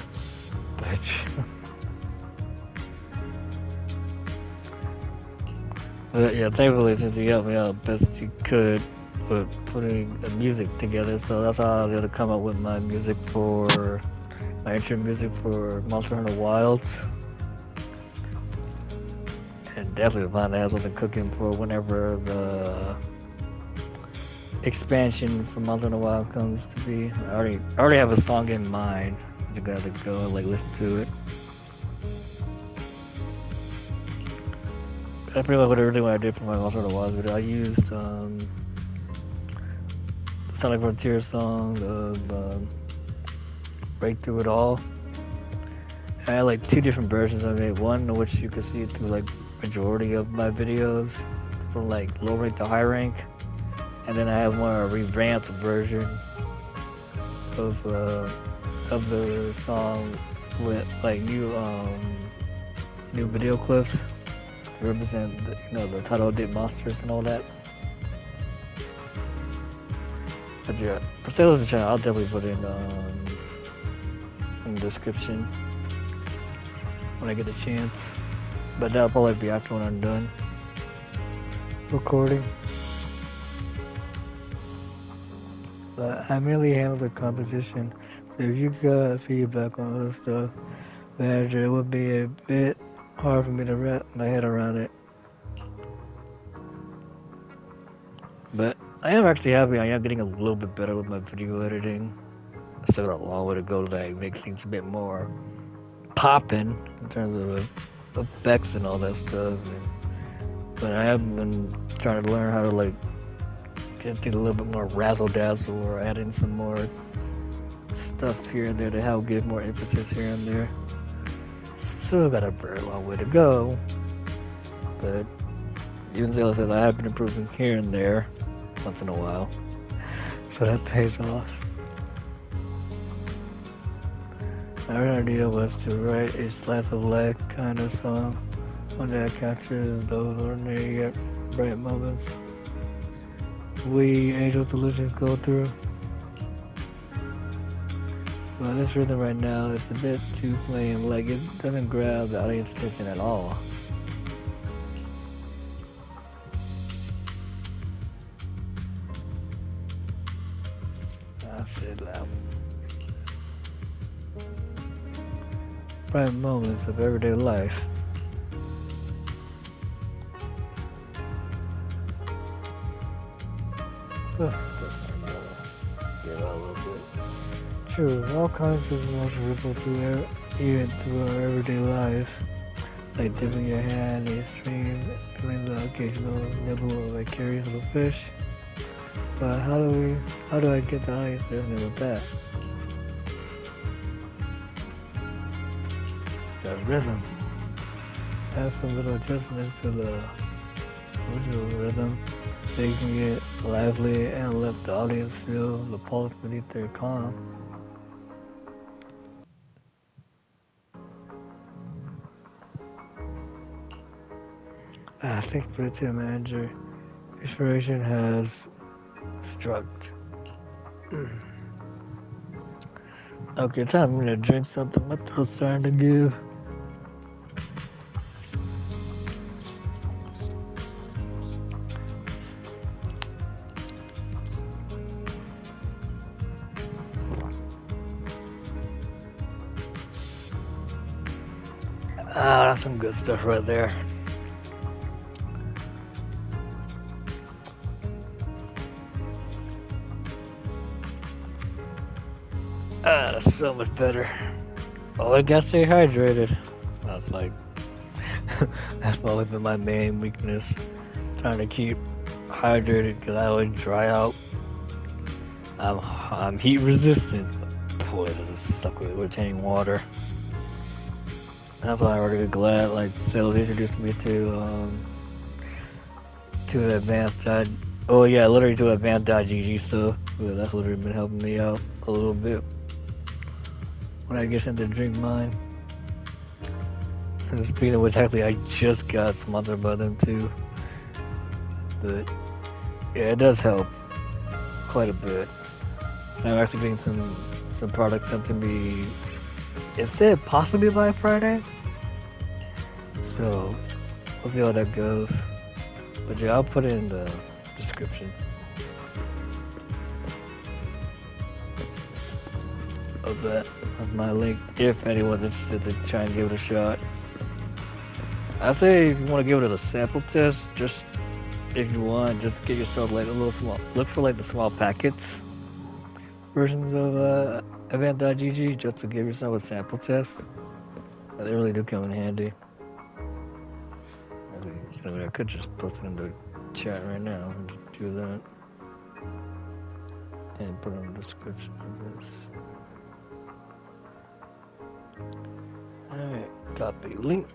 [SPEAKER 1] But yeah, thankfully, since you helped me out best you could with putting the music together, so that's how I was able to come up with my music for my intro music for Monster Hunter Wilds. And definitely find to have something cooking for whenever the expansion for Monster Hunter Wild comes to be. I already have a song in mind. You gotta go and like listen to it. That's pretty much what I did for my Monster Hunter Wilds video. I used the Sonic Frontier song, the Break Through It All. I had like two different versions I made. One of which you can see through like majority of my videos from like low rank to high rank, and then I have more revamped version of the song with like new video clips to represent the title date monsters and all that. But yeah, for sales and channel, I'll definitely put in the description when I get a chance. But that'll probably be after when I'm done recording. But I mainly handle the composition. So if you got feedback on other stuff, manager, it would be a bit hard for me to wrap my head around it. But I am actually happy. I am getting a little bit better with my video editing. I still got a long way to go to like make things a bit more popping in terms of effects and all that stuff. But I have been trying to learn how to like get things a little bit more razzle dazzle, or add in some more stuff here and there to help give more emphasis here and there. Still got a very long way to go, but even Zenless says I have been improving here and there once in a while, so that pays off. Our idea was to write a slice of life kind of song, one that captures those ordinary yet bright moments we Angel Delusions go through. Well, this rhythm right now is a bit too plain, like it doesn't grab the audience attention at all. I said loud. Bright moments of everyday life. That's not give out a little bit. True, all kinds of emotions ripple through even through our everyday lives, like dipping your hand in a stream, feeling the occasional nibble of a curious little fish. But how do I get the audience to resonate with that? The rhythm. Add some little adjustments to the original rhythm, making it lively and let the audience feel the pulse beneath their calm. I think for the team manager, inspiration has struck. Okay, time for me to drink something. My throat's starting to give. Ah, that's some good stuff right there. Ah, that's so much better. Oh, I gotta stay hydrated. That's like, that's probably been my main weakness. Trying to keep hydrated because I always dry out. I'm heat resistant, but boy, does it suck with retaining water. That's why I'm really glad, like, Sailor introduced me to advanced literally to advanced.gg stuff. But that's literally been helping me out a little bit when I get into drink mine. And speaking of which, actually, I just got sponsored by them too. But yeah, it does help quite a bit. I'm actually getting some products sent to me. It said possibly by Friday, so we'll see how that goes. But yeah, I'll put it in the description of my link if anyone's interested to try and give it a shot. I say if you want to give it a sample test, just if you want, just get yourself like a little small. Look for like the small packets versions of event.gg just to give yourself a sample test. They really do come in handy. I could just post it in the chat right now and do that. And put it in the description of this. Alright, copy link.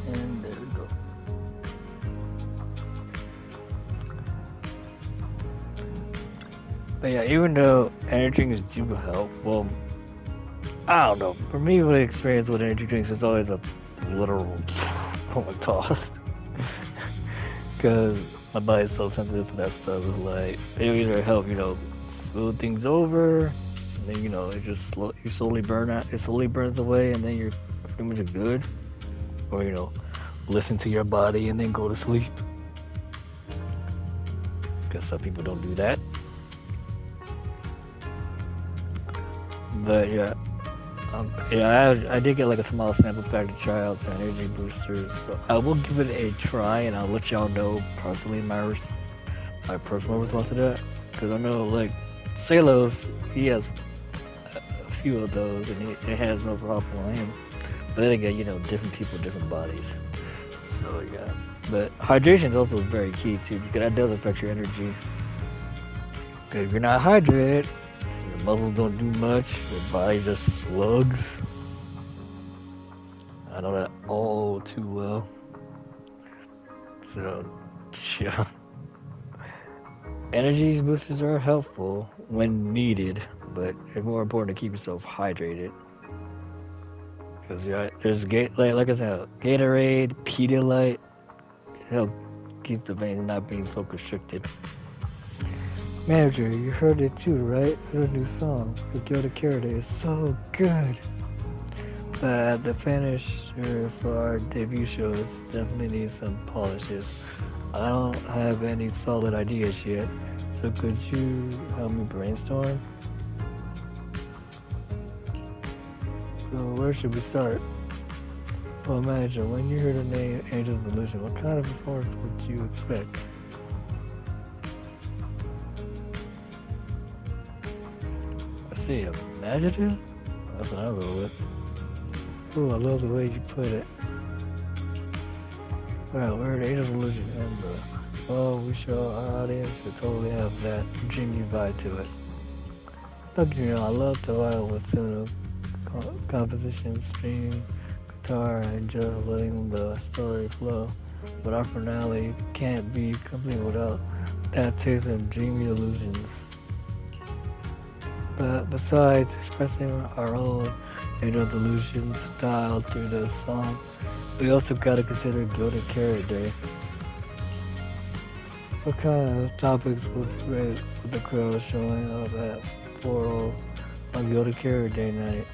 [SPEAKER 1] And there we go. But yeah, even though energy drinks do help, well, I don't know. For me, my experience with energy drinks is always a literal tossed. Because my body's so sensitive to that stuff. It's like, it either help, smooth things over, and then, it just you slowly burn out. It slowly burns away, and then you're pretty much good. Or, listen to your body and then go to sleep. Because some people don't do that. But yeah, I did get like a small sample pack to try out some energy boosters. So I will give it a try, and I'll let y'all know personally my personal response to that. Because I know like Salos, he has a few of those, and it has no problem on him. But then again, different people, different bodies. So yeah, but hydration is also very key too, because that does affect your energy. Because if you're not hydrated, your muscles don't do much, your body just slugs. I know that all too well. So, yeah. Energy boosters are helpful when needed, but it's more important to keep yourself hydrated. Because there's like I said, Gatorade, Pedialyte, help keep the veins not being so constricted. Manager, you heard it too, right? It's a new song. The Gilded Carrot is so good. But the finisher for our debut shows definitely needs some polishes. I don't have any solid ideas yet, so could you help me brainstorm? So where should we start? Well, manager, when you hear the name Angel's Delusion, what kind of performance would you expect? See, imaginative? That's what I roll with. Ooh, I love the way you put it. Well, we're the Angel's Delusion, and we show our audience to totally have that dreamy vibe to it. Look, I love the vibe with similar composition, string, guitar. I enjoy letting the story flow, but our finale can't be complete without that taste of dreamy illusions. But besides expressing our own Delusion style through the song, we also gotta consider Gilded Carrot Day. What kind of topics would be great with the crowd showing up at 4:00 on Gilded Carrot Day night?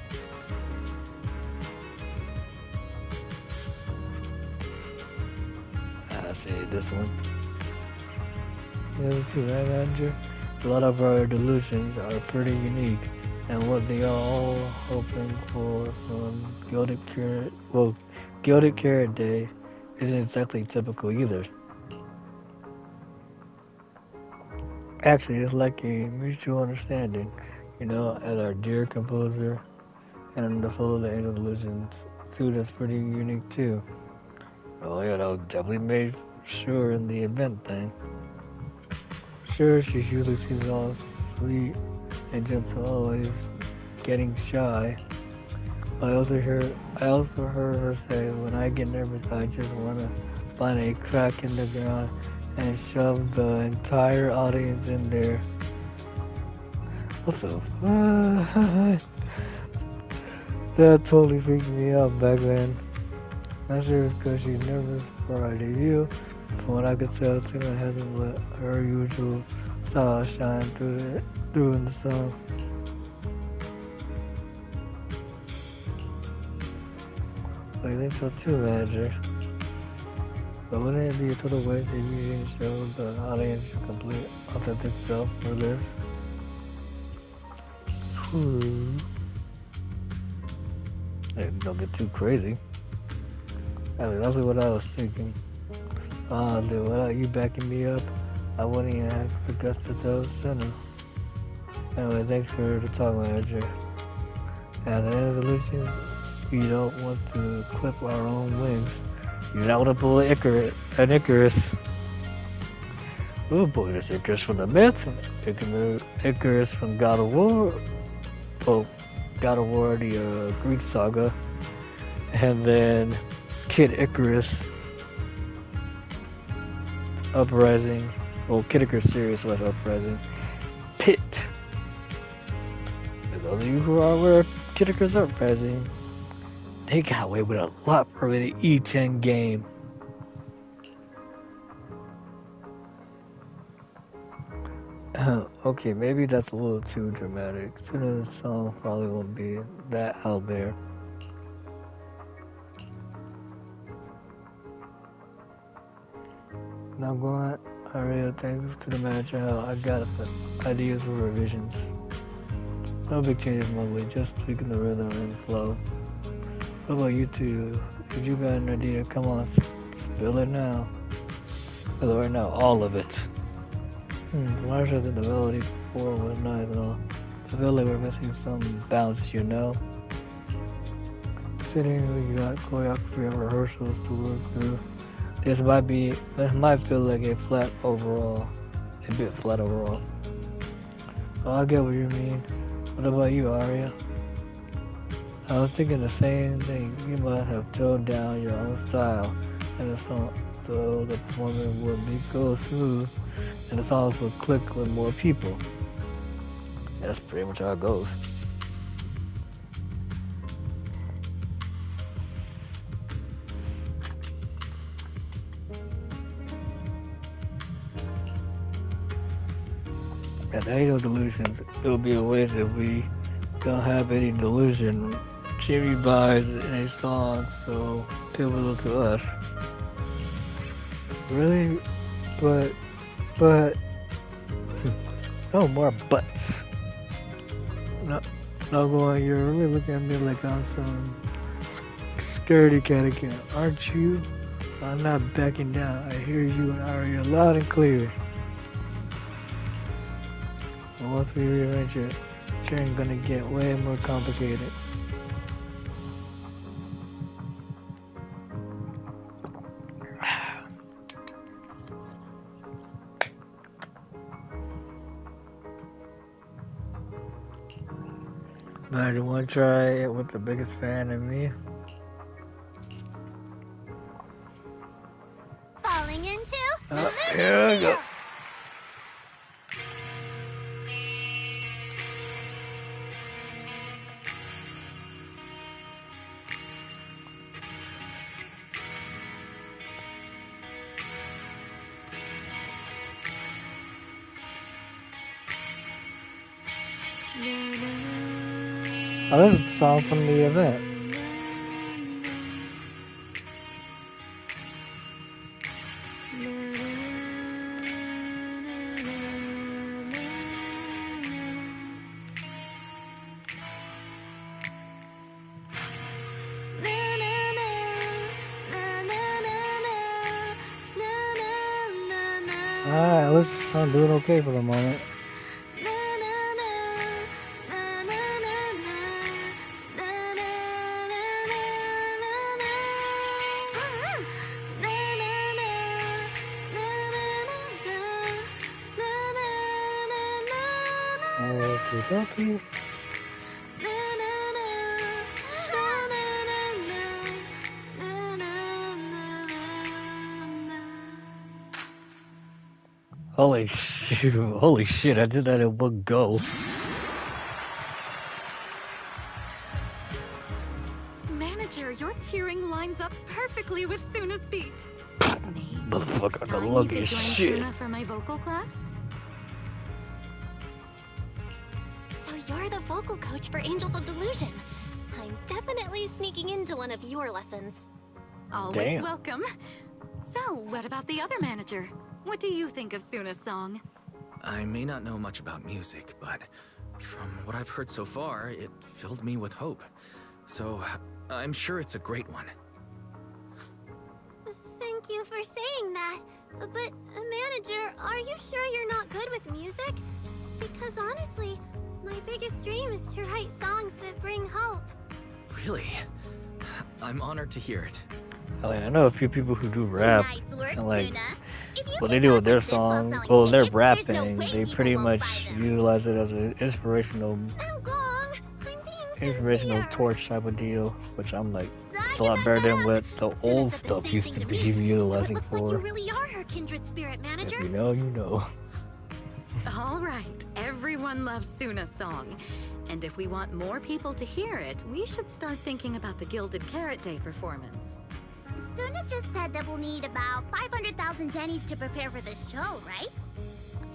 [SPEAKER 1] I say this one. The other two, right, manager? A lot of our delusions are pretty unique. and what they are all hoping for from Gilded Carrot Day isn't exactly typical either. Actually, it's like a mutual understanding, as our dear composer and the flow of the Angel Delusions suit is pretty unique too. Oh yeah, that was definitely made sure in the event thing. Sure, she usually seems all sweet and gentle, always getting shy. I also heard her say, when I get nervous, I just want to find a crack in the ground and shove the entire audience in there. What the fuck? That totally freaked me out back then. Not sure it's because she's nervous for our debut. From what I could tell, Tina hasn't let her usual style shine through in the song. I think so too, manager. But wouldn't it be a total waste if you didn't show the audience your complete, authentic self for this? Hey, don't get too crazy. That's exactly what I was thinking. Dude, without you backing me up, I wouldn't even have the guts to tell Senna. Anyway, thanks for the talk, manager. At the end of the Delusions, we don't want to clip our own wings. You don't want to pull an Icarus. We'll pull this Icarus from the myth, Icarus from God of War, God of War, the Greek saga, and then Kid Icarus Uprising, Kid Icarus series / Uprising, Pit. For those of you who are aware of Kid Icarus Uprising, they got away with a lot for the E10 game. Okay, maybe that's a little too dramatic. Soon as the song probably won't be that out there. Now going, I really thank to the manager how I got ideas for revisions. No big changes mostly, just tweaking the rhythm and flow. What about you two? Did you got an idea? Come on, spill it now. Spill it right now, all of it. Larger than the melody before was nice and all. I feel like we're missing some bounce, Considering we got choreography and rehearsals to work through, this might feel like a bit flat overall. Oh, I get what you mean. What about you, Aria? I was thinking the same thing. You might have toned down your own style, and the song, so the performance would go smooth, and the songs would click with more people. Yeah, that's pretty much how it goes. At the Angel Delusions, it would be a waste if we don't have any delusion Jimmy buys in a song so pivotal to us. Really? But no more buts. No, going, you're really looking at me like I'm some scaredy cat again, aren't you? I'm not backing down. I hear you and Aria loud and clear. And once we rearrange it, it's gonna get way more complicated. But do you want to try it with the biggest fan in me?
[SPEAKER 6] Falling into
[SPEAKER 1] Here we go. Oh, this is a song from the event. Alright, at least I'm doing okay for the moment. Okie dokie. Holy shit, I did that in one go.
[SPEAKER 7] Manager, your cheering lines up perfectly with Suna's beat. Maybe
[SPEAKER 1] Motherfucker,
[SPEAKER 7] next
[SPEAKER 1] the
[SPEAKER 7] time you
[SPEAKER 1] lucky
[SPEAKER 7] could join
[SPEAKER 1] shit.
[SPEAKER 7] Suna for my vocal class?
[SPEAKER 3] So you're the vocal coach for Angels of Delusion. I'm definitely sneaking into one of your lessons.
[SPEAKER 7] Always
[SPEAKER 1] Damn.
[SPEAKER 7] welcome. So, what about the other manager? What do you think of Suna's song?
[SPEAKER 4] I may not know much about music, but from what I've heard so far, it filled me with hope. So, I'm sure it's a great one.
[SPEAKER 8] Thank you for saying that. But, manager, are you sure you're not good with music? Because honestly, my biggest dream is to write songs that bring hope.
[SPEAKER 4] Really? I'm honored to hear it.
[SPEAKER 1] I know a few people who do rap,
[SPEAKER 6] Nice work,
[SPEAKER 1] and like,
[SPEAKER 6] Suna. If you
[SPEAKER 1] what
[SPEAKER 6] can
[SPEAKER 1] they do with
[SPEAKER 6] talk
[SPEAKER 1] their
[SPEAKER 6] like this while
[SPEAKER 1] song,
[SPEAKER 6] selling
[SPEAKER 1] well, their
[SPEAKER 6] tickets, there's no
[SPEAKER 1] rapping,
[SPEAKER 6] way
[SPEAKER 1] they
[SPEAKER 6] people
[SPEAKER 1] pretty
[SPEAKER 6] won't
[SPEAKER 1] much
[SPEAKER 6] buy them.
[SPEAKER 1] utilize it as an inspirational
[SPEAKER 8] I'm being sincere.
[SPEAKER 1] torch type of deal, which I'm like,
[SPEAKER 6] I
[SPEAKER 1] it's a lot
[SPEAKER 6] can
[SPEAKER 1] better
[SPEAKER 6] back
[SPEAKER 1] than
[SPEAKER 6] that
[SPEAKER 1] what
[SPEAKER 6] up.
[SPEAKER 1] the
[SPEAKER 8] Suna
[SPEAKER 1] old
[SPEAKER 8] said the
[SPEAKER 1] stuff
[SPEAKER 8] same
[SPEAKER 1] used
[SPEAKER 8] thing
[SPEAKER 1] to
[SPEAKER 8] to
[SPEAKER 1] be
[SPEAKER 8] me. So it
[SPEAKER 1] utilizing
[SPEAKER 8] looks like you
[SPEAKER 1] for.
[SPEAKER 8] really are her kindred spirit, manager.
[SPEAKER 1] If you know, you know.
[SPEAKER 7] All right, everyone loves Suna's song. And if we want more people to hear it, we should start thinking about the Gilded Carrot Day performance.
[SPEAKER 6] Suna just said that we'll need about 500,000 Dennies to prepare for the show, right?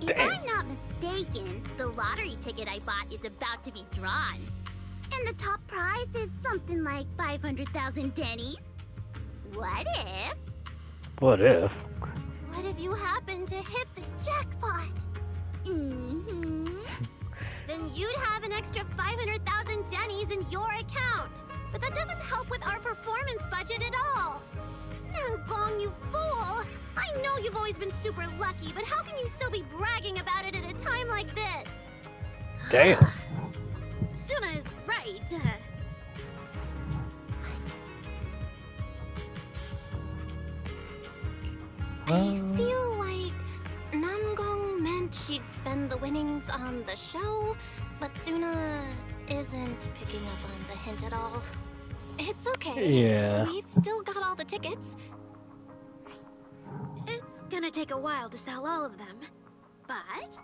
[SPEAKER 6] If
[SPEAKER 1] Damn.
[SPEAKER 6] I'm not mistaken, the lottery ticket I bought is about to be drawn. And the top prize is something like 500,000 Dennies. What if?
[SPEAKER 1] What if?
[SPEAKER 8] What if you happen to hit the jackpot?
[SPEAKER 6] Mm-hmm.
[SPEAKER 8] Then you'd have an extra 500,000 Dennies in your account. But that doesn't help with our performance budget at all. Now, Gong, you fool! I know you've always been super lucky, but how can you still be bragging about it at a time like this?
[SPEAKER 1] Damn.
[SPEAKER 8] Suna is right.
[SPEAKER 3] I feel like Namgong meant she'd spend the winnings on the show, but Suna isn't picking up on the hint at all. It's okay.
[SPEAKER 1] Yeah.
[SPEAKER 3] We've still got all the tickets.
[SPEAKER 8] It's gonna take a while to sell all of them. But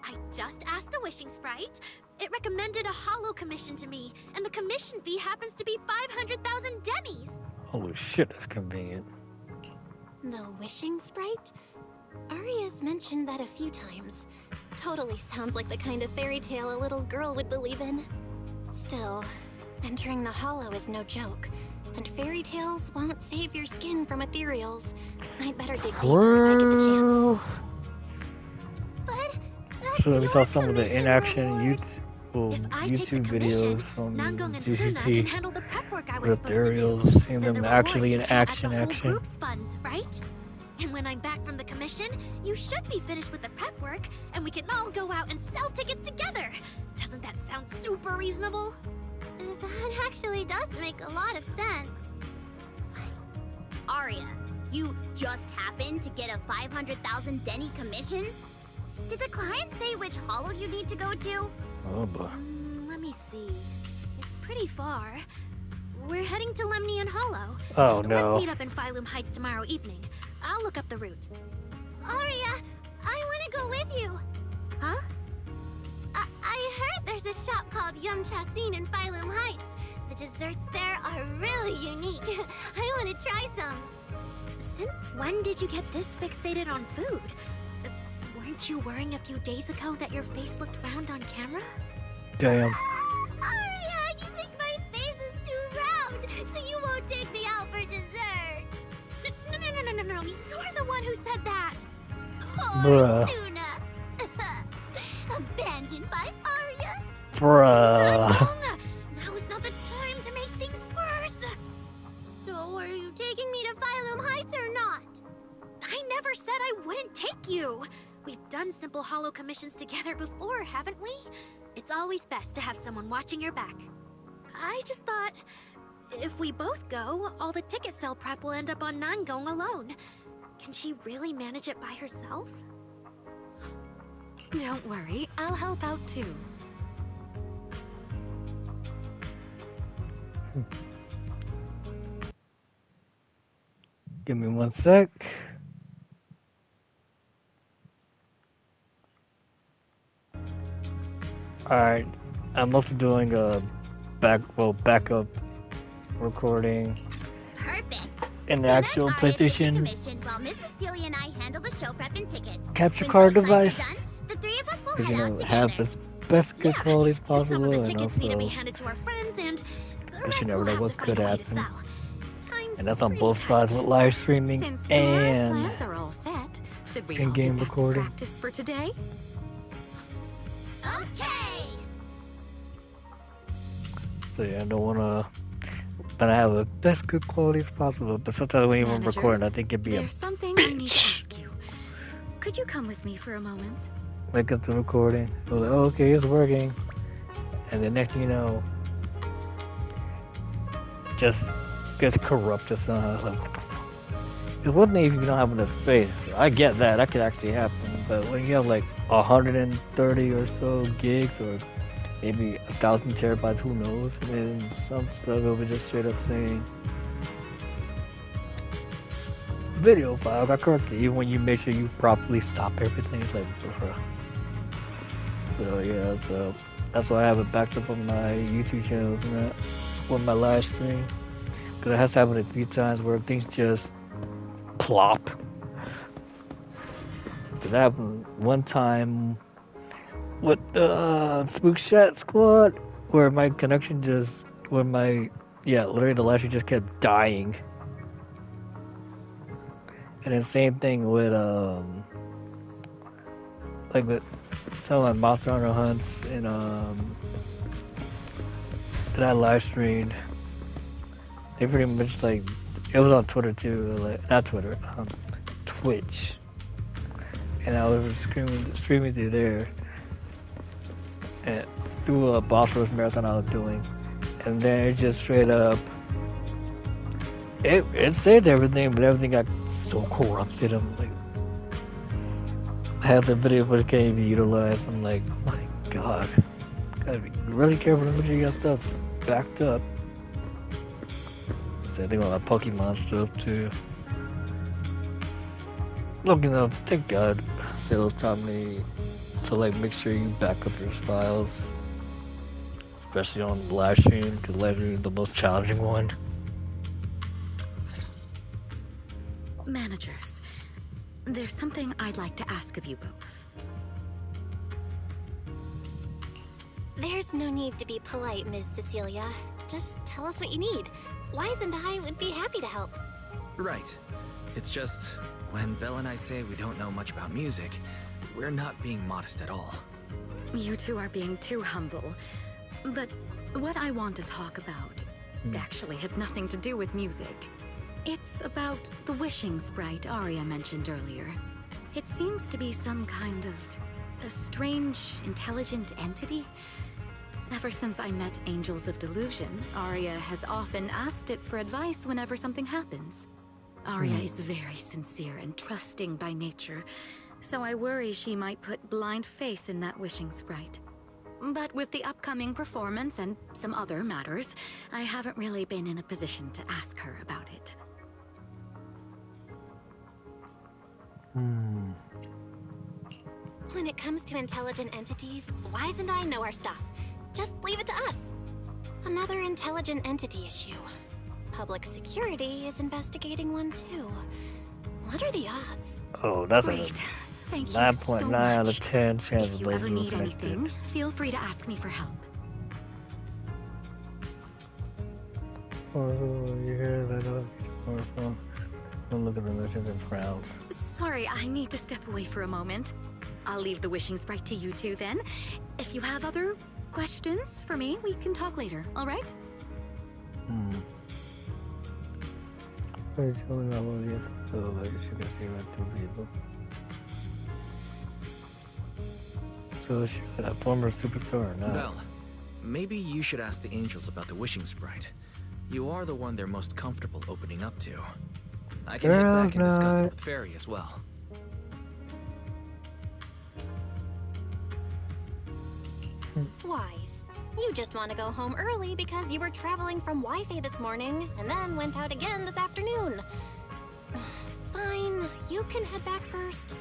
[SPEAKER 8] I just asked the Wishing Sprite. It recommended a holo commission to me, and the commission fee happens to be 500,000 Dennies.
[SPEAKER 1] Holy shit, that's convenient.
[SPEAKER 3] The Wishing Sprite? Aria's mentioned that a few times. Totally sounds like the kind of fairy tale a little girl would believe in. Still, entering the hollow is no joke, and fairy tales won't save your skin from ethereals. I'd better dig deeper if I get the chance.
[SPEAKER 8] But that's
[SPEAKER 1] So we
[SPEAKER 8] your
[SPEAKER 1] saw some of the
[SPEAKER 8] commission
[SPEAKER 1] in-action
[SPEAKER 8] reward.
[SPEAKER 1] YouTube,
[SPEAKER 8] If I take the
[SPEAKER 1] YouTube
[SPEAKER 8] commission,
[SPEAKER 1] videos from
[SPEAKER 8] Nangong and Suna can
[SPEAKER 1] GCC
[SPEAKER 8] handle the prep work I was
[SPEAKER 1] with
[SPEAKER 8] supposed to do.
[SPEAKER 1] ethereals, seeing
[SPEAKER 8] Then
[SPEAKER 1] them
[SPEAKER 8] the
[SPEAKER 1] actually in
[SPEAKER 8] reward should count as
[SPEAKER 1] action.
[SPEAKER 8] the whole group's funds, right? And when I'm back from the commission, you should be finished with the prep work, and we can all go out and sell tickets together. Doesn't that sound super reasonable? That actually does make a lot of sense.
[SPEAKER 6] Aria, you just happened to get a 500,000 Denny commission? Did the client say which hollow you need to go to?
[SPEAKER 1] Oh boy.
[SPEAKER 8] Let me see. It's pretty far. We're heading to Lemnian Hollow.
[SPEAKER 1] Oh
[SPEAKER 8] Let's
[SPEAKER 1] no.
[SPEAKER 8] meet up in Phylum Heights tomorrow evening. I'll look up the route. Aria, I want to go with you. Huh? I heard there's a shop called Yum Chasin in Phylum Heights. The desserts there are really unique. I want to try some. Since when did you get this fixated on food? Weren't you worrying a few days ago that your face looked round on camera?
[SPEAKER 1] Damn.
[SPEAKER 8] Aria, you think my face is too round, so you won't take me out for dessert. No. You're the one who said that.
[SPEAKER 1] Bruh.
[SPEAKER 6] Suna. Abandoned by Aria?
[SPEAKER 1] Bruh.
[SPEAKER 8] Nangong, now is not the time to make things worse. So are you taking me to Phylum Heights or not? I never said I wouldn't take you. We've done simple holo commissions together before, haven't we? It's always best to have someone watching your back. I just thought, if we both go, all the ticket sale prep will end up on Nan going alone. Can she really manage it by herself?
[SPEAKER 7] Don't worry, I'll help out too.
[SPEAKER 1] Give me 1 sec. Alright, I'm also doing a backup recording
[SPEAKER 6] Perfect.
[SPEAKER 1] in the
[SPEAKER 6] So
[SPEAKER 1] actual
[SPEAKER 6] then Aria takes the
[SPEAKER 1] PlayStation
[SPEAKER 6] commission while Miss Cecilia and I handle the show prep and tickets.
[SPEAKER 1] capture
[SPEAKER 6] When
[SPEAKER 1] card
[SPEAKER 6] both sides
[SPEAKER 1] device.
[SPEAKER 6] are done, the three of us will
[SPEAKER 1] Because
[SPEAKER 6] head
[SPEAKER 1] you
[SPEAKER 6] out
[SPEAKER 1] know,
[SPEAKER 6] together.
[SPEAKER 1] have this best good
[SPEAKER 8] Yeah,
[SPEAKER 1] quality as
[SPEAKER 8] Some
[SPEAKER 1] possible,
[SPEAKER 8] of the
[SPEAKER 1] and
[SPEAKER 8] tickets need to be
[SPEAKER 1] also
[SPEAKER 8] handed to our friends, and the
[SPEAKER 1] you
[SPEAKER 8] rest
[SPEAKER 1] never
[SPEAKER 8] we'll
[SPEAKER 1] know
[SPEAKER 8] have
[SPEAKER 1] what
[SPEAKER 8] to find
[SPEAKER 1] could
[SPEAKER 8] a way to
[SPEAKER 1] happen.
[SPEAKER 8] sell. Time's
[SPEAKER 1] And that's on
[SPEAKER 8] pretty
[SPEAKER 1] both
[SPEAKER 8] tight.
[SPEAKER 1] sides with live streaming
[SPEAKER 7] Since tomorrow's
[SPEAKER 1] and
[SPEAKER 7] plans are all set, should we all
[SPEAKER 1] in-game
[SPEAKER 7] get back to
[SPEAKER 1] recording.
[SPEAKER 7] practice for today?
[SPEAKER 6] Okay.
[SPEAKER 1] So yeah, I don't wanna. But I have the best good quality as possible. But sometimes when you're
[SPEAKER 7] Managers,
[SPEAKER 1] recording, I think it'd be a
[SPEAKER 7] there's something I need to ask you. Could you come with me for a moment?
[SPEAKER 1] like it's a recording. So like, oh, okay, it's working. And the next thing you know, just gets corrupted somehow. Like, it's one thing if you don't have enough space. I get that. That could actually happen. But when you have like 130 or so gigs or maybe 1,000 terabytes, who knows? And some stuff will be just straight up saying video file got corrupted. Even when you make sure you properly stop everything, it's like, bruh. So yeah, so that's why I have it backed up on my YouTube channels and that with my live stream. Because it has happened a few times where things just plop. It happened one time with the Spook Chat Squad where my connection just, literally the live stream just kept dying. And then same thing with like with some of my Monster Hunter hunts and that I live streamed. They pretty much like, it was on Twitter too, like not Twitter, Twitch. And I was streaming through there and through a Boss Rush marathon I was doing. And then it just straight up, it saved everything, but everything got so corrupted. I'm like, I have the video footage can't even be utilized. I'm like, my god, gotta be really careful to make sure you got stuff backed up. Same thing with my Pokemon stuff too. Looking up, thank God, Sales taught me to like make sure you back up your files, especially on live stream, because live stream is the most challenging one.
[SPEAKER 7] Managers, there's something I'd like to ask of you both.
[SPEAKER 3] There's no need to be polite, Ms. Cecilia. Just tell us what you need. Wise and I would be happy to help.
[SPEAKER 4] Right. It's just, when Belle and I say we don't know much about music, we're not being modest at all.
[SPEAKER 7] You two are being too humble. But what I want to talk about actually has nothing to do with music. It's about the wishing sprite Aria mentioned earlier. It seems to be some kind of a strange, intelligent entity. Ever since I met Angels of Delusion, Aria has often asked it for advice whenever something happens. Aria is very sincere and trusting by nature, so I worry she might put blind faith in that wishing sprite. But with the upcoming performance and some other matters, I haven't really been in a position to ask her about it.
[SPEAKER 3] When it comes to intelligent entities, Wise and I know our stuff. Just leave it to us. Another intelligent entity issue. Public security is investigating one too. What are the odds?
[SPEAKER 1] Oh, that's
[SPEAKER 7] Great. Thank you
[SPEAKER 1] 9.9
[SPEAKER 7] so
[SPEAKER 1] out
[SPEAKER 7] much.
[SPEAKER 1] of 10 chance
[SPEAKER 7] If
[SPEAKER 1] of
[SPEAKER 7] you
[SPEAKER 1] those
[SPEAKER 7] ever
[SPEAKER 1] being
[SPEAKER 7] need
[SPEAKER 1] connected.
[SPEAKER 7] anything, feel free to ask me for help.
[SPEAKER 1] Oh, you hear that? Don't look at the missions and frowns.
[SPEAKER 7] Sorry, I need to step away for a moment. I'll leave the wishing sprite to you two then. If you have other questions for me, we can talk later, all right?
[SPEAKER 1] Hey, tell me about what it is. So, like, you can see right through people. So is she a former superstar or not?
[SPEAKER 4] Belle, maybe you should ask the angels about the wishing sprite. You are the one they're most comfortable opening up to. I can head back and discuss it with Fairy as well.
[SPEAKER 3] Wise. You just want to go home early because you were traveling from Wi-Fi this morning and then went out again this afternoon. Fine, you can head back first.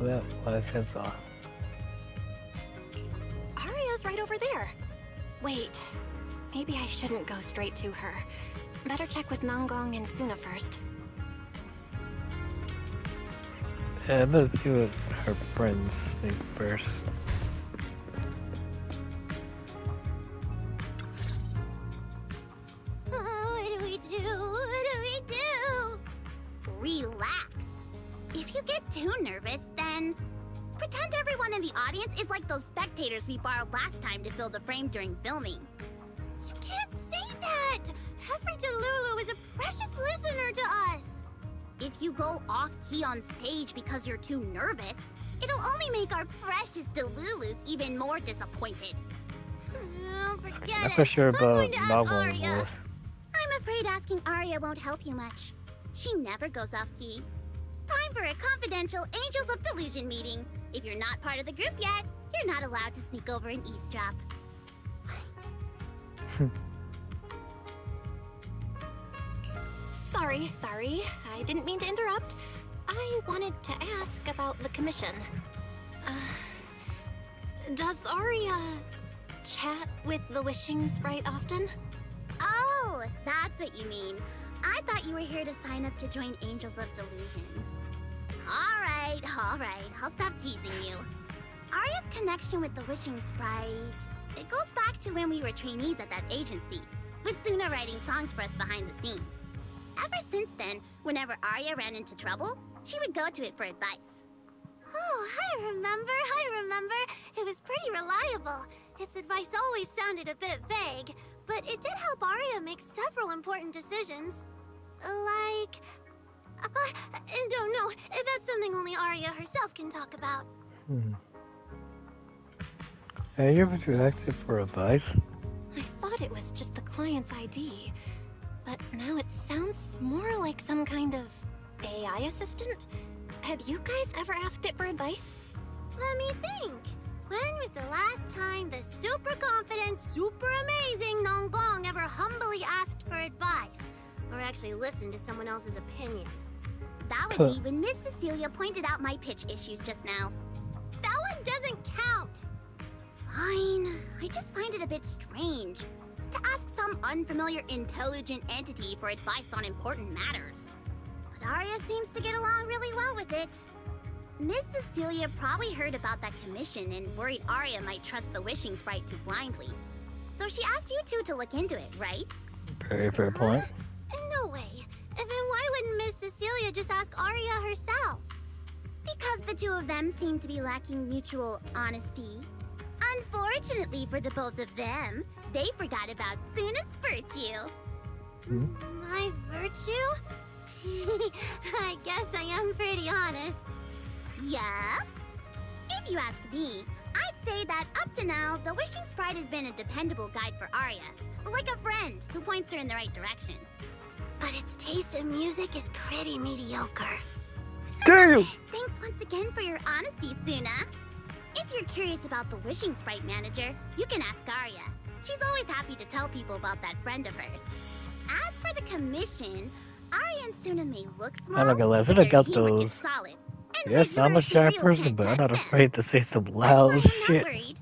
[SPEAKER 1] Well, Wise heads off.
[SPEAKER 3] Arya's right over there. Wait, maybe I shouldn't go straight to her. Better check with Nangong and Suna first.
[SPEAKER 1] Yeah, let's see what her friends think first.
[SPEAKER 6] What do we do? What do we do? Relax. If you get too nervous, then pretend everyone in the audience is like those spectators we borrowed last time to fill the frame during filming. You can't say that! Every Delulu is a precious listener to us! If you go off-key on stage because you're too nervous, it'll only make our precious Delulus even more disappointed. Oh, forget it.
[SPEAKER 1] I'm not sure
[SPEAKER 6] I'm
[SPEAKER 1] about
[SPEAKER 6] going to ask
[SPEAKER 1] novel
[SPEAKER 6] Arya.
[SPEAKER 1] voice.
[SPEAKER 6] I'm afraid asking Arya won't help you much. She never goes off-key. Time for a confidential Angels of Delusion meeting. If you're not part of the group yet, you're not allowed to sneak over and eavesdrop.
[SPEAKER 3] Sorry. I didn't mean to interrupt. I wanted to ask about the commission. Does Arya chat with the wishing sprite often?
[SPEAKER 6] Oh, that's what you mean. I thought you were here to sign up to join Angels of Delusion. All right. I'll stop teasing you. Arya's connection with the wishing sprite, it goes back to when we were trainees at that agency, with Suna writing songs for us behind the scenes. Ever since then, whenever Arya ran into trouble, she would go to it for advice.
[SPEAKER 8] Oh, I remember. It was pretty reliable. Its advice always sounded a bit vague, but it did help Arya make several important decisions. Like... I don't know. That's something only Arya herself can talk about.
[SPEAKER 1] Have you ever acted for advice?
[SPEAKER 3] I thought it was just the client's ID, but now it sounds more like some kind of AI assistant. Have you guys ever asked it for advice?
[SPEAKER 8] Let me think. When was the last time the super confident, super amazing Nonggong ever humbly asked for advice? Or actually listened to someone else's opinion?
[SPEAKER 6] That would be when Miss Cecilia pointed out my pitch issues just now.
[SPEAKER 8] That one doesn't count!
[SPEAKER 6] Fine. I just find it a bit strange to ask some unfamiliar intelligent entity for advice on important matters. But Arya seems to get along really well with it. Miss Cecilia probably heard about that commission and worried Arya might trust the wishing sprite too blindly. So she asked you two to look into it, right?
[SPEAKER 1] Very fair point.
[SPEAKER 8] No way. Then why wouldn't Miss Cecilia just ask Arya herself?
[SPEAKER 6] Because the two of them seem to be lacking mutual honesty. Unfortunately for the both of them, they forgot about Suna's virtue.
[SPEAKER 8] My virtue? I guess I am pretty honest.
[SPEAKER 6] Yup. If you ask me, I'd say that up to now, the wishing sprite has been a dependable guide for Arya. Like a friend who points her in the right direction.
[SPEAKER 8] But its taste in music is pretty mediocre.
[SPEAKER 1] Damn!
[SPEAKER 6] Thanks once again for your honesty, Suna. If you're curious about the wishing sprite manager, you can ask Arya. She's always happy to tell people about that friend of hers. As for the commission, Arya and Suna may look small,
[SPEAKER 1] I'm not gonna lie, I
[SPEAKER 6] but
[SPEAKER 1] should have
[SPEAKER 6] their
[SPEAKER 1] got
[SPEAKER 6] teamwork is
[SPEAKER 1] those.
[SPEAKER 6] solid. And
[SPEAKER 1] Yes, I'm a shy
[SPEAKER 6] regular
[SPEAKER 1] person,
[SPEAKER 6] serials
[SPEAKER 1] but I'm
[SPEAKER 6] can't
[SPEAKER 1] not
[SPEAKER 6] touch them.
[SPEAKER 1] afraid to say some
[SPEAKER 6] That's
[SPEAKER 1] loud
[SPEAKER 6] why I'm
[SPEAKER 1] shit.
[SPEAKER 6] not worried.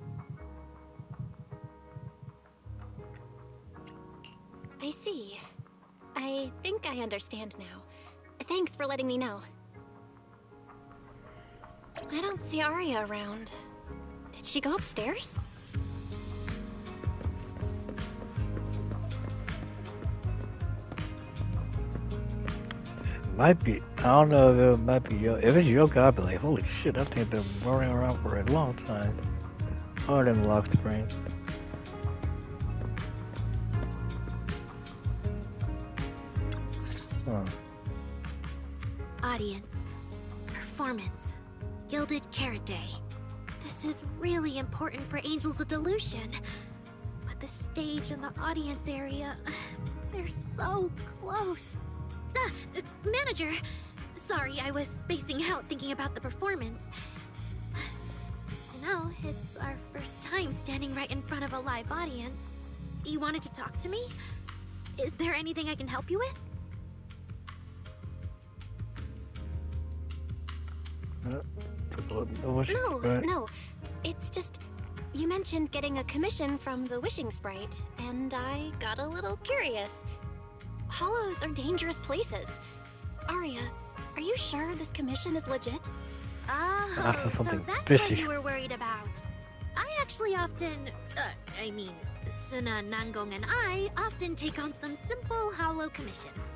[SPEAKER 3] I see. I think I understand now. Thanks for letting me know. I don't see Arya around. Did she go upstairs?
[SPEAKER 1] Might be. I don't know if it might be if it's Yoko, I'd be like, holy shit, that thing's been running around for a long time. Or them lock spring.
[SPEAKER 8] Audience. Performance. Gilded Carrot Day. This is really important for Angels of Delusion. But the stage and the audience area, they're so close. Manager! Sorry, I was spacing out thinking about the performance. You know, it's our first time standing right in front of a live audience. You wanted to talk to me? Is there anything I can help you with?
[SPEAKER 3] No. It's just, you mentioned getting a commission from the Wishing Sprite, and I got a little curious. Hollows are dangerous places. Aria, are you sure this commission is legit?
[SPEAKER 8] Oh, so that's
[SPEAKER 1] fishy.
[SPEAKER 8] what you were worried about. I actually often, Suna, Nangong, and I often take on some simple hollow commissions.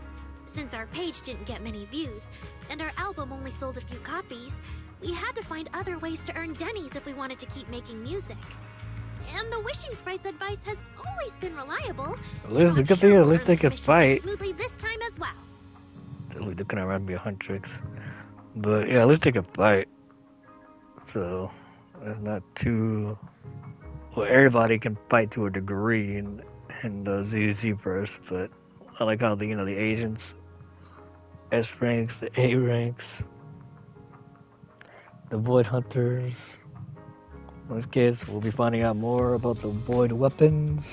[SPEAKER 8] Since our page didn't get many views, and our album only sold a few copies, we had to find other ways to earn dennies if we wanted to keep making music. And the Wishing Sprite's advice has always been reliable.
[SPEAKER 1] At least the good thing is at least they can fight.
[SPEAKER 8] Smoothly this time as well.
[SPEAKER 1] They're gonna run me 100 tricks. But yeah, at least they can fight. So it's not too. Well, everybody can fight to a degree in the ZZ verse, but I like how the Asians, S ranks, the A ranks, the Void Hunters. In this case, we'll be finding out more about the Void weapons.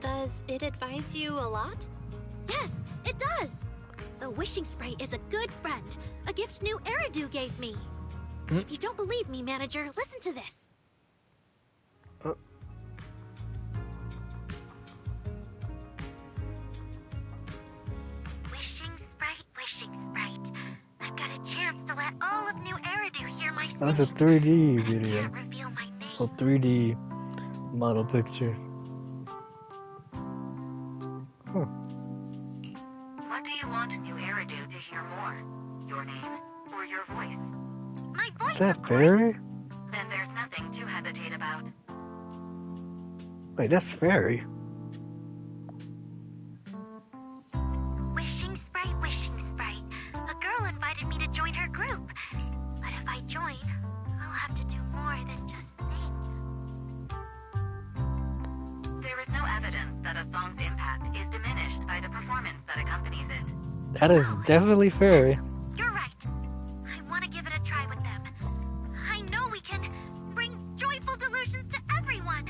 [SPEAKER 3] Does it advise you a lot?
[SPEAKER 8] Yes, it does. The Wishing Sprite is a good friend. A gift new Eridu gave me. If you don't believe me, manager, listen to this. Wishing Sprite. I've got a chance to let all of New Eridu hear my singing.
[SPEAKER 1] That's a 3D video.
[SPEAKER 8] I can't reveal my name.
[SPEAKER 1] A 3D model picture.
[SPEAKER 5] What do you want New Eridu to hear more? Your name or your voice?
[SPEAKER 8] My voice,
[SPEAKER 1] Is that
[SPEAKER 8] of course.
[SPEAKER 1] Fairy?
[SPEAKER 5] Then there's nothing to hesitate about.
[SPEAKER 1] Wait, that's Fairy.
[SPEAKER 8] Wishing Sprite. A girl invited me to join her group. But if I join, I'll have to do more than just sing.
[SPEAKER 5] There is no evidence that a song's impact is diminished by the performance that accompanies it.
[SPEAKER 1] That is definitely Fairy.
[SPEAKER 8] You're right. I want to give it a try with them. I know we can bring joyful delusions to everyone.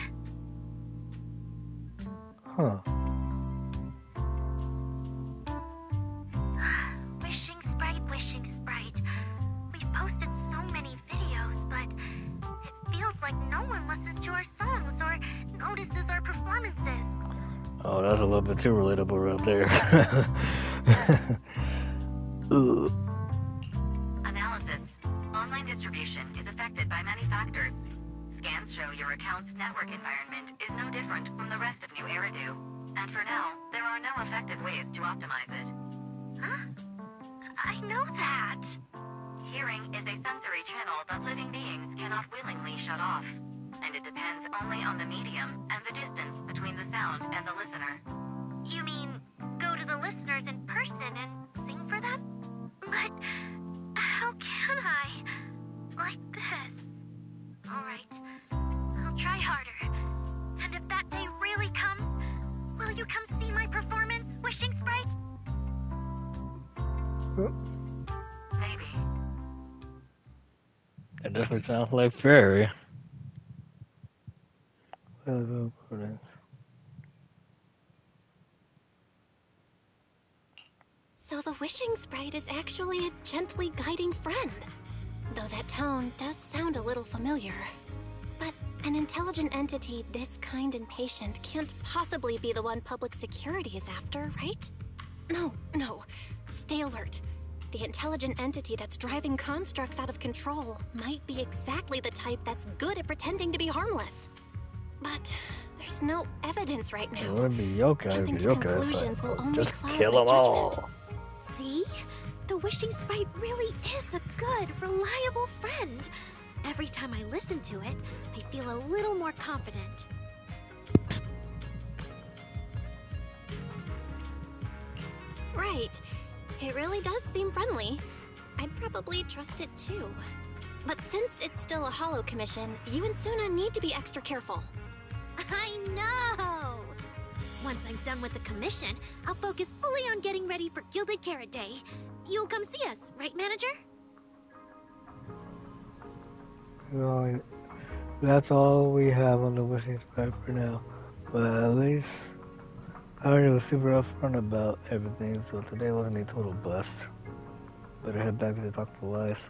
[SPEAKER 1] Huh.
[SPEAKER 8] Wishing Sprite. We've posted so many videos, but it feels like no one listens to our songs or notices our performances.
[SPEAKER 1] Oh, that's a little bit too relatable right there.
[SPEAKER 5] Analysis. Online distribution is affected by many factors. Scans show your account's network environment is no different from the rest of New Eridu. And for now, there are no effective ways to optimize it.
[SPEAKER 8] Huh? I know that.
[SPEAKER 5] Hearing is a sensory channel that living beings cannot willingly shut off. And it depends only on the medium and the distance between the sound and the listener.
[SPEAKER 8] You mean go to the listeners in person and sing for them? But how can I? Like this. Alright, I'll try harder. And if that day really comes, will you come see my performance, Wishing Sprite?
[SPEAKER 5] Maybe.
[SPEAKER 1] It definitely sounds like Fairy.
[SPEAKER 3] So the Wishing Sprite is actually a gently guiding friend. Though that tone does sound a little familiar. But an intelligent entity this kind and patient can't possibly be the one public security is after, right? No. Stay alert. The intelligent entity that's driving constructs out of control might be exactly the type that's good at pretending to be harmless. But there's no evidence right now.
[SPEAKER 1] It would be yokai.
[SPEAKER 3] Jumping to conclusions will only
[SPEAKER 1] Just
[SPEAKER 3] cloud
[SPEAKER 1] kill
[SPEAKER 3] my
[SPEAKER 1] them all.
[SPEAKER 3] judgment.
[SPEAKER 8] See? The Wishing Sprite really is a good, reliable friend. Every time I listen to it, I feel a little more confident.
[SPEAKER 3] Right. It really does seem friendly. I'd probably trust it too. But since it's still a holo commission, you and Suna need to be extra careful.
[SPEAKER 8] I know! Once I'm done with the commission, I'll focus fully on getting ready for Gilded Carrot Day. You'll come see us, right, Manager?
[SPEAKER 1] Well, that's all we have on the wishing sprite for now. But at least I already was super upfront about everything, so today wasn't a total bust. Better head back to talk to Wise.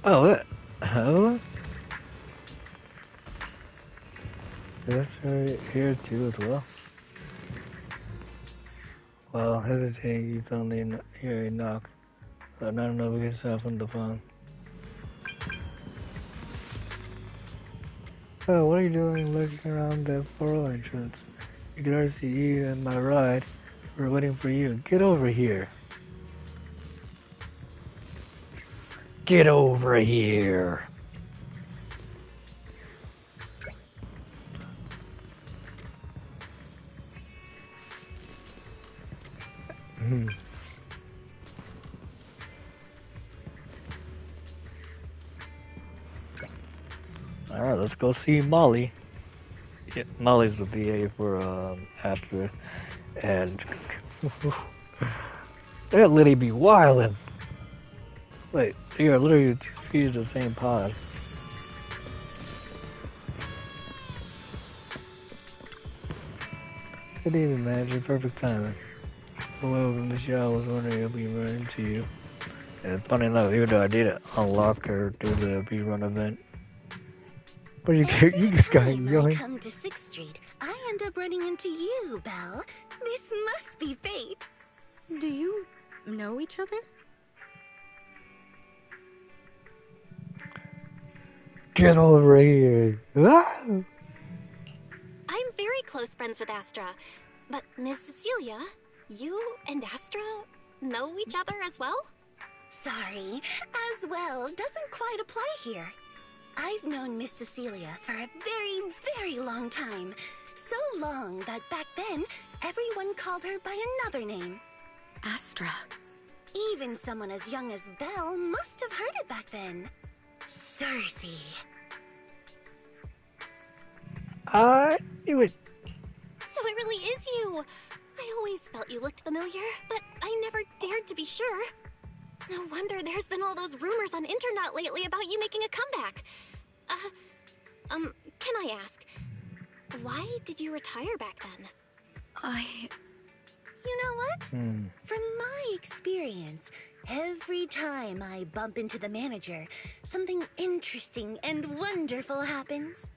[SPEAKER 1] Oh, what? Oh? That's right here too as well. While hesitating, you suddenly hear a knock. Not enough to get shot from the phone. Oh, what are you doing looking around that portal entrance? You can already see you and my ride. We're waiting for you. Get over here. Get over here. Alright, let's go see Molly. Yeah, Molly's the VA for Astra, and that lady be wildin'. Wait, they are literally 2 feet of the same pod. Good evening, manager. Perfect timing. Hello, Miss Yao. I was wondering if we run into you. And funny enough, even though I did unlock her through the rerun event. But you just got
[SPEAKER 9] Every time
[SPEAKER 1] going.
[SPEAKER 9] I come to 6th Street, I end up running into you, Belle. This must be fate.
[SPEAKER 7] Do you know each other?
[SPEAKER 1] Get over here. Ah!
[SPEAKER 3] I'm very close friends with Astra. But Miss Cecilia, you and Astra know each other as well?
[SPEAKER 9] Sorry, as well doesn't quite apply here. I've known Miss Cecilia for a very, very long time. So long that back then, everyone called her by another name.
[SPEAKER 7] Astra.
[SPEAKER 9] Even someone as young as Belle must have heard it back then. Cersei.
[SPEAKER 1] I knew it.
[SPEAKER 3] So it really is you. I always felt you looked familiar, but I never dared to be sure. No wonder there's been all those rumors on internet lately about you making a comeback. Can I ask, why did you retire back then?
[SPEAKER 9] You know what? From my experience, every time I bump into the manager, something interesting and wonderful happens.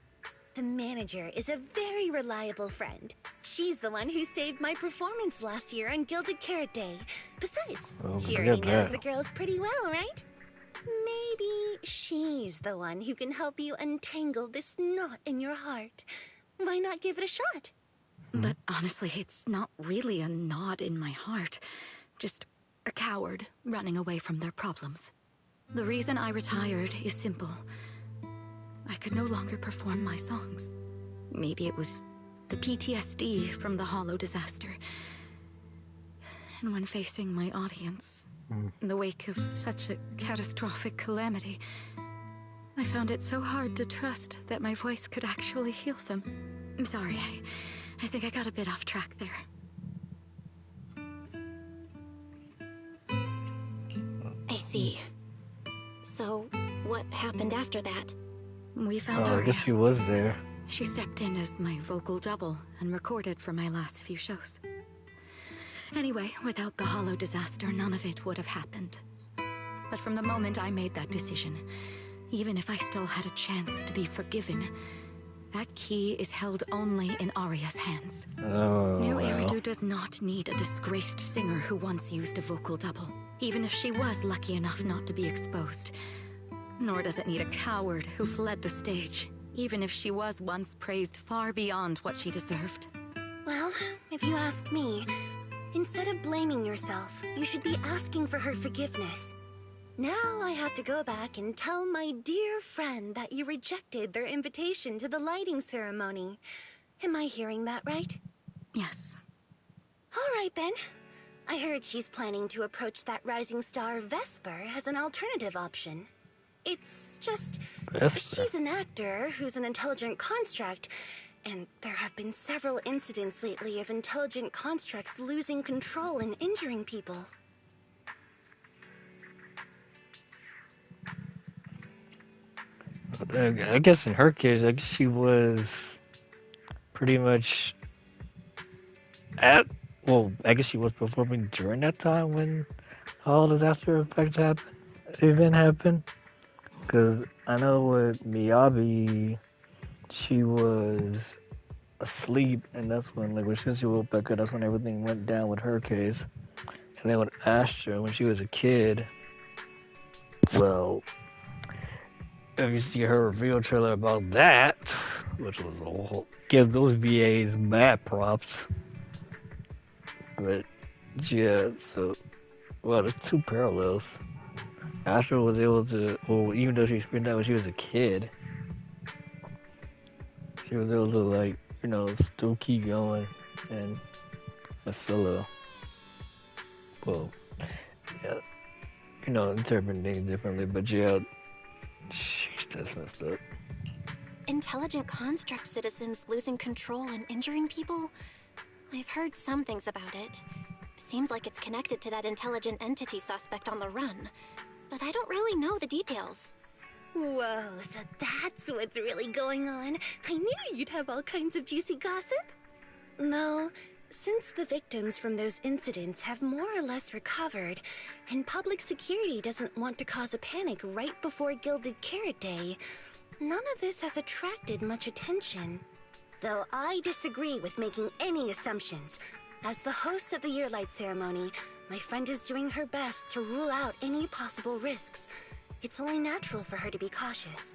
[SPEAKER 9] The manager is a very reliable friend. She's the one who saved my performance last year on Gilded Carrot Day. Besides, she already knows the girls pretty well, right? Maybe she's the one who can help you untangle this knot in your heart. Why not give it a shot?
[SPEAKER 7] But honestly, it's not really a knot in my heart. Just a coward running away from their problems. The reason I retired is simple. I could no longer perform my songs. Maybe it was the PTSD from the Hollow disaster. And when facing my audience, in the wake of such a catastrophic calamity, I found it so hard to trust that my voice could actually heal them. I'm sorry, I think I got a bit off track there.
[SPEAKER 3] I see. So, what happened after that?
[SPEAKER 7] We found
[SPEAKER 1] I guess she was there.
[SPEAKER 7] She stepped in as my vocal double and recorded for my last few shows. Anyway, without the Hollow disaster, none of it would have happened. But from the moment I made that decision, even if I still had a chance to be forgiven, that key is held only in Aria's hands. New Eridu does not need a disgraced singer who once used a vocal double, even if she was lucky enough not to be exposed. Nor does it need a coward who fled the stage, even if she was once praised far beyond what she deserved.
[SPEAKER 9] Well, if you ask me, instead of blaming yourself, you should be asking for her forgiveness. Now I have to go back and tell my dear friend that you rejected their invitation to the lighting ceremony. Am I hearing that right?
[SPEAKER 7] Yes.
[SPEAKER 9] All right, then. I heard she's planning to approach that rising star Vesper as an alternative option. It's just...
[SPEAKER 1] Vesper?
[SPEAKER 9] She's an actor who's an intelligent construct, and there have been several incidents lately of intelligent constructs losing control and injuring people.
[SPEAKER 1] I guess in her case, I guess she was pretty much at... Well, I guess she was performing during that time when all this After Effects event happened. Because I know with Miyabi, she was asleep, and that's when, like, when she woke back up, that's when everything went down with her case. And then with Astra, when she was a kid, well, if you see her reveal trailer about that, which was a whole, give those VAs mad props. But yeah, so, well, there's two parallels. Astra was able to, well, even though she experienced that when she was a kid, she was able to, like, you know, still keep going, and Asilla, well, yeah, you know, interpreting things differently, but yeah, sheesh, that's messed up.
[SPEAKER 3] Intelligent construct citizens losing control and injuring people? I've heard some things about it. Seems like it's connected to that intelligent entity suspect on the run, but I don't really know the details.
[SPEAKER 9] Whoa, so that's what's really going on. I knew you'd have all kinds of juicy gossip. No, since the victims from those incidents have more or less recovered, and public security doesn't want to cause a panic right before Gilded Carrot Day, none of this has attracted much attention. Though I disagree with making any assumptions. As the host of the Yearlight ceremony, my friend is doing her best to rule out any possible risks. It's only natural for her to be cautious.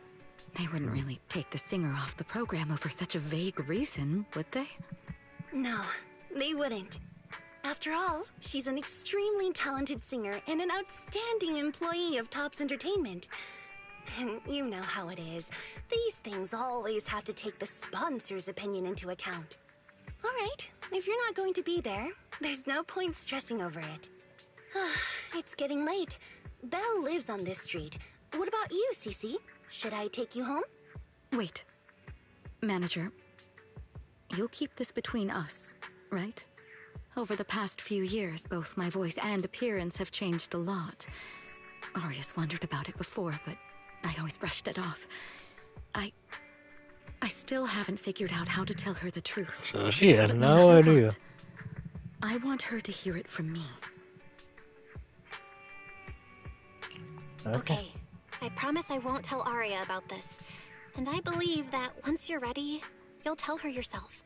[SPEAKER 7] They wouldn't really take the singer off the program over such a vague reason, would they?
[SPEAKER 9] No, they wouldn't. After all, she's an extremely talented singer and an outstanding employee of Topps Entertainment. And you know how it is. These things always have to take the sponsor's opinion into account. All right, if you're not going to be there, there's no point stressing over it. It's getting late. Belle lives on this street. What about you, Cece? Should I take you home?
[SPEAKER 7] Wait. Manager, you'll keep this between us, right? Over the past few years, both my voice and appearance have changed a lot. Aria's wondered about it before, but I always brushed it off. I still haven't figured out how to tell her the truth.
[SPEAKER 1] So she has
[SPEAKER 7] But
[SPEAKER 1] no
[SPEAKER 7] matter
[SPEAKER 1] idea.
[SPEAKER 7] what, I want her to hear it from me.
[SPEAKER 3] Okay, I promise I won't tell Aria about this. And I believe that once you're ready, you'll tell her yourself.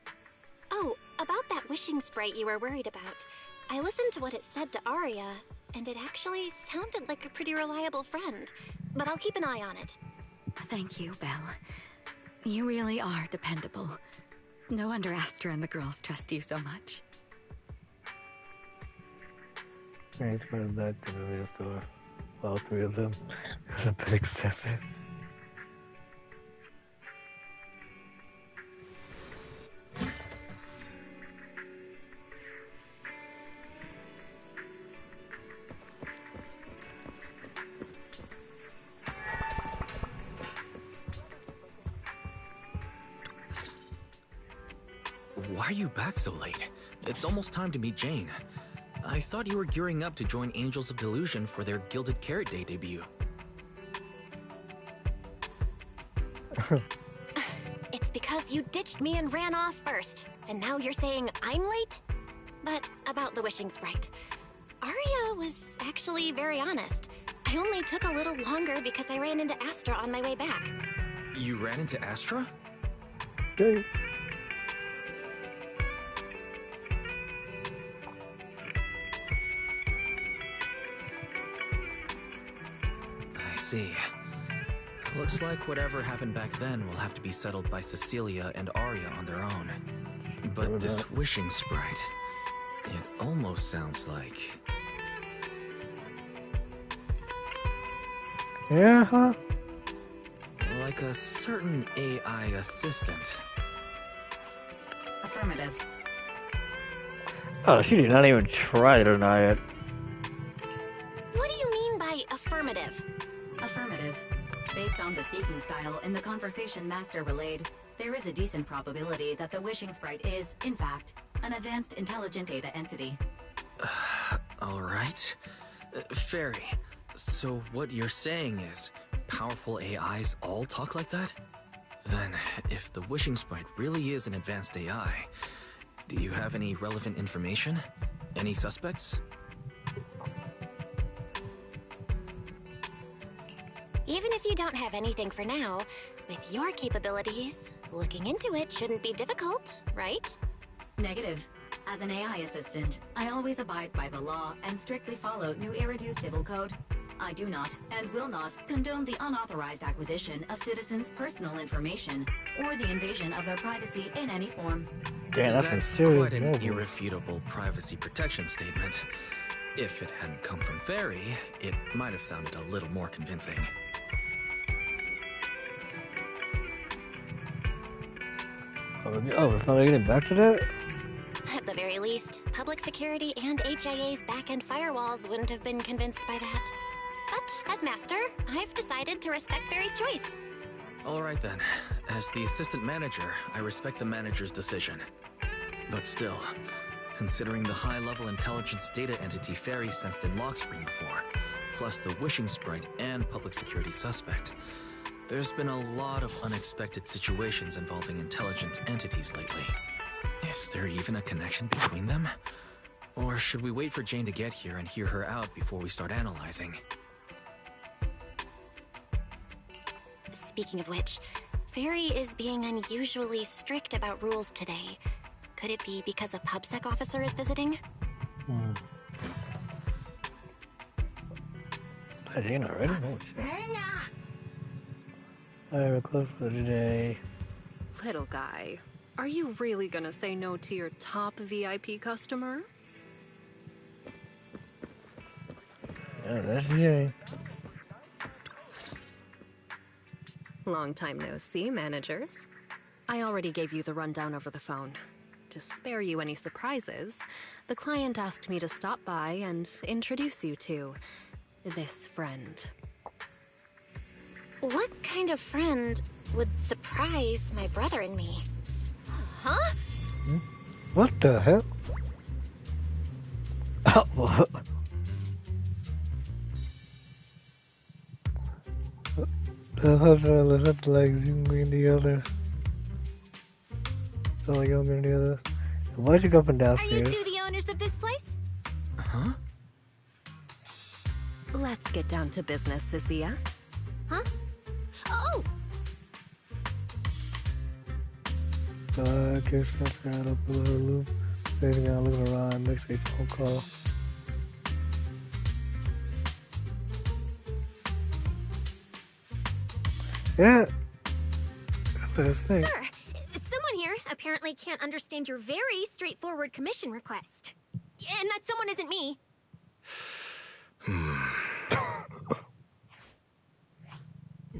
[SPEAKER 3] Oh, about that wishing sprite you were worried about. I listened to what it said to Aria, and it actually sounded like a pretty reliable friend. But I'll keep an eye on it.
[SPEAKER 7] Thank you, Belle. You really are dependable. No wonder Astra and the girls trust you so much.
[SPEAKER 1] It's going back to the video store. All three of them. It's a bit excessive.
[SPEAKER 4] Why are you back so late? It's almost time to meet Jane. I thought you were gearing up to join Angels of Delusion for their Gilded Carrot Day debut.
[SPEAKER 3] It's because you ditched me and ran off first. And now you're saying I'm late? But about the wishing sprite. Aria was actually very honest. I only took a little longer because I ran into Astra on my way back.
[SPEAKER 4] You ran into Astra?
[SPEAKER 1] Okay.
[SPEAKER 4] I see. Looks like whatever happened back then will have to be settled by Cecilia and Arya on their own. But this wishing sprite, it almost sounds like...
[SPEAKER 1] Yeah, huh?
[SPEAKER 4] Like a certain AI assistant.
[SPEAKER 2] Affirmative.
[SPEAKER 1] Oh, she did not even try to deny it.
[SPEAKER 3] What do you mean by affirmative?
[SPEAKER 2] Affirmative. Based on the speaking style in the conversation Master relayed, there is a decent probability that the wishing sprite is, in fact, an advanced intelligent data entity.
[SPEAKER 4] Alright. Fairy, so what you're saying is powerful AIs all talk like that? Then, if the wishing sprite really is an advanced AI, do you have any relevant information? Any suspects?
[SPEAKER 3] Even if you don't have anything for now, with your capabilities, looking into it shouldn't be difficult, right?
[SPEAKER 2] Negative. As an AI assistant, I always abide by the law and strictly follow New Eridu Civil Code. I do not, and will not, condone the unauthorized acquisition of citizens' personal information, or the invasion of their privacy in any form.
[SPEAKER 1] Damn, that's
[SPEAKER 4] That's
[SPEAKER 1] serious.
[SPEAKER 4] quite an
[SPEAKER 1] noble.
[SPEAKER 4] irrefutable privacy protection statement. If it hadn't come from Fairy, it might have sounded a little more convincing.
[SPEAKER 1] Oh, we're finally getting back to that?
[SPEAKER 3] At the very least, public security and HIA's back-end firewalls wouldn't have been convinced by that. But as master, I've decided to respect Fairy's choice.
[SPEAKER 4] Alright then. As the assistant manager, I respect the manager's decision. But still, considering the high-level intelligence data entity Fairy sensed in lock screen before, plus the wishing sprite and public security suspect, there's been a lot of unexpected situations involving intelligent entities lately. Is there even a connection between them? Or should we wait for Jane to get here and hear her out before we start analyzing?
[SPEAKER 3] Speaking of which, Fairy is being unusually strict about rules today. Could it be because a PubSec officer is visiting?
[SPEAKER 1] Is he in already? Holy shit. Alright, we're closed for today.
[SPEAKER 5] Little guy, are you really gonna say no to your top VIP customer?
[SPEAKER 1] Yeah, that's Jane.
[SPEAKER 5] Long time no see, managers. I already gave you the rundown over the phone. To spare you any surprises, the client asked me to stop by and introduce you to this friend.
[SPEAKER 3] What kind of friend would surprise my brother and me? Huh?
[SPEAKER 1] What the hell? Oh, what? Let's have the legs. You can be in the other. So like I'm in the other. Why'd you go up and
[SPEAKER 3] Are you
[SPEAKER 1] downstairs?
[SPEAKER 3] two the owners of this place?
[SPEAKER 4] Huh?
[SPEAKER 5] Let's get down to business, Cecilia.
[SPEAKER 3] Huh? Oh!
[SPEAKER 1] I guess that's right up a little loop. Maybe now looking around, makes a phone call. Yeah. Let's think.
[SPEAKER 8] Sir, someone here apparently can't understand your very straightforward commission request. And that someone isn't me.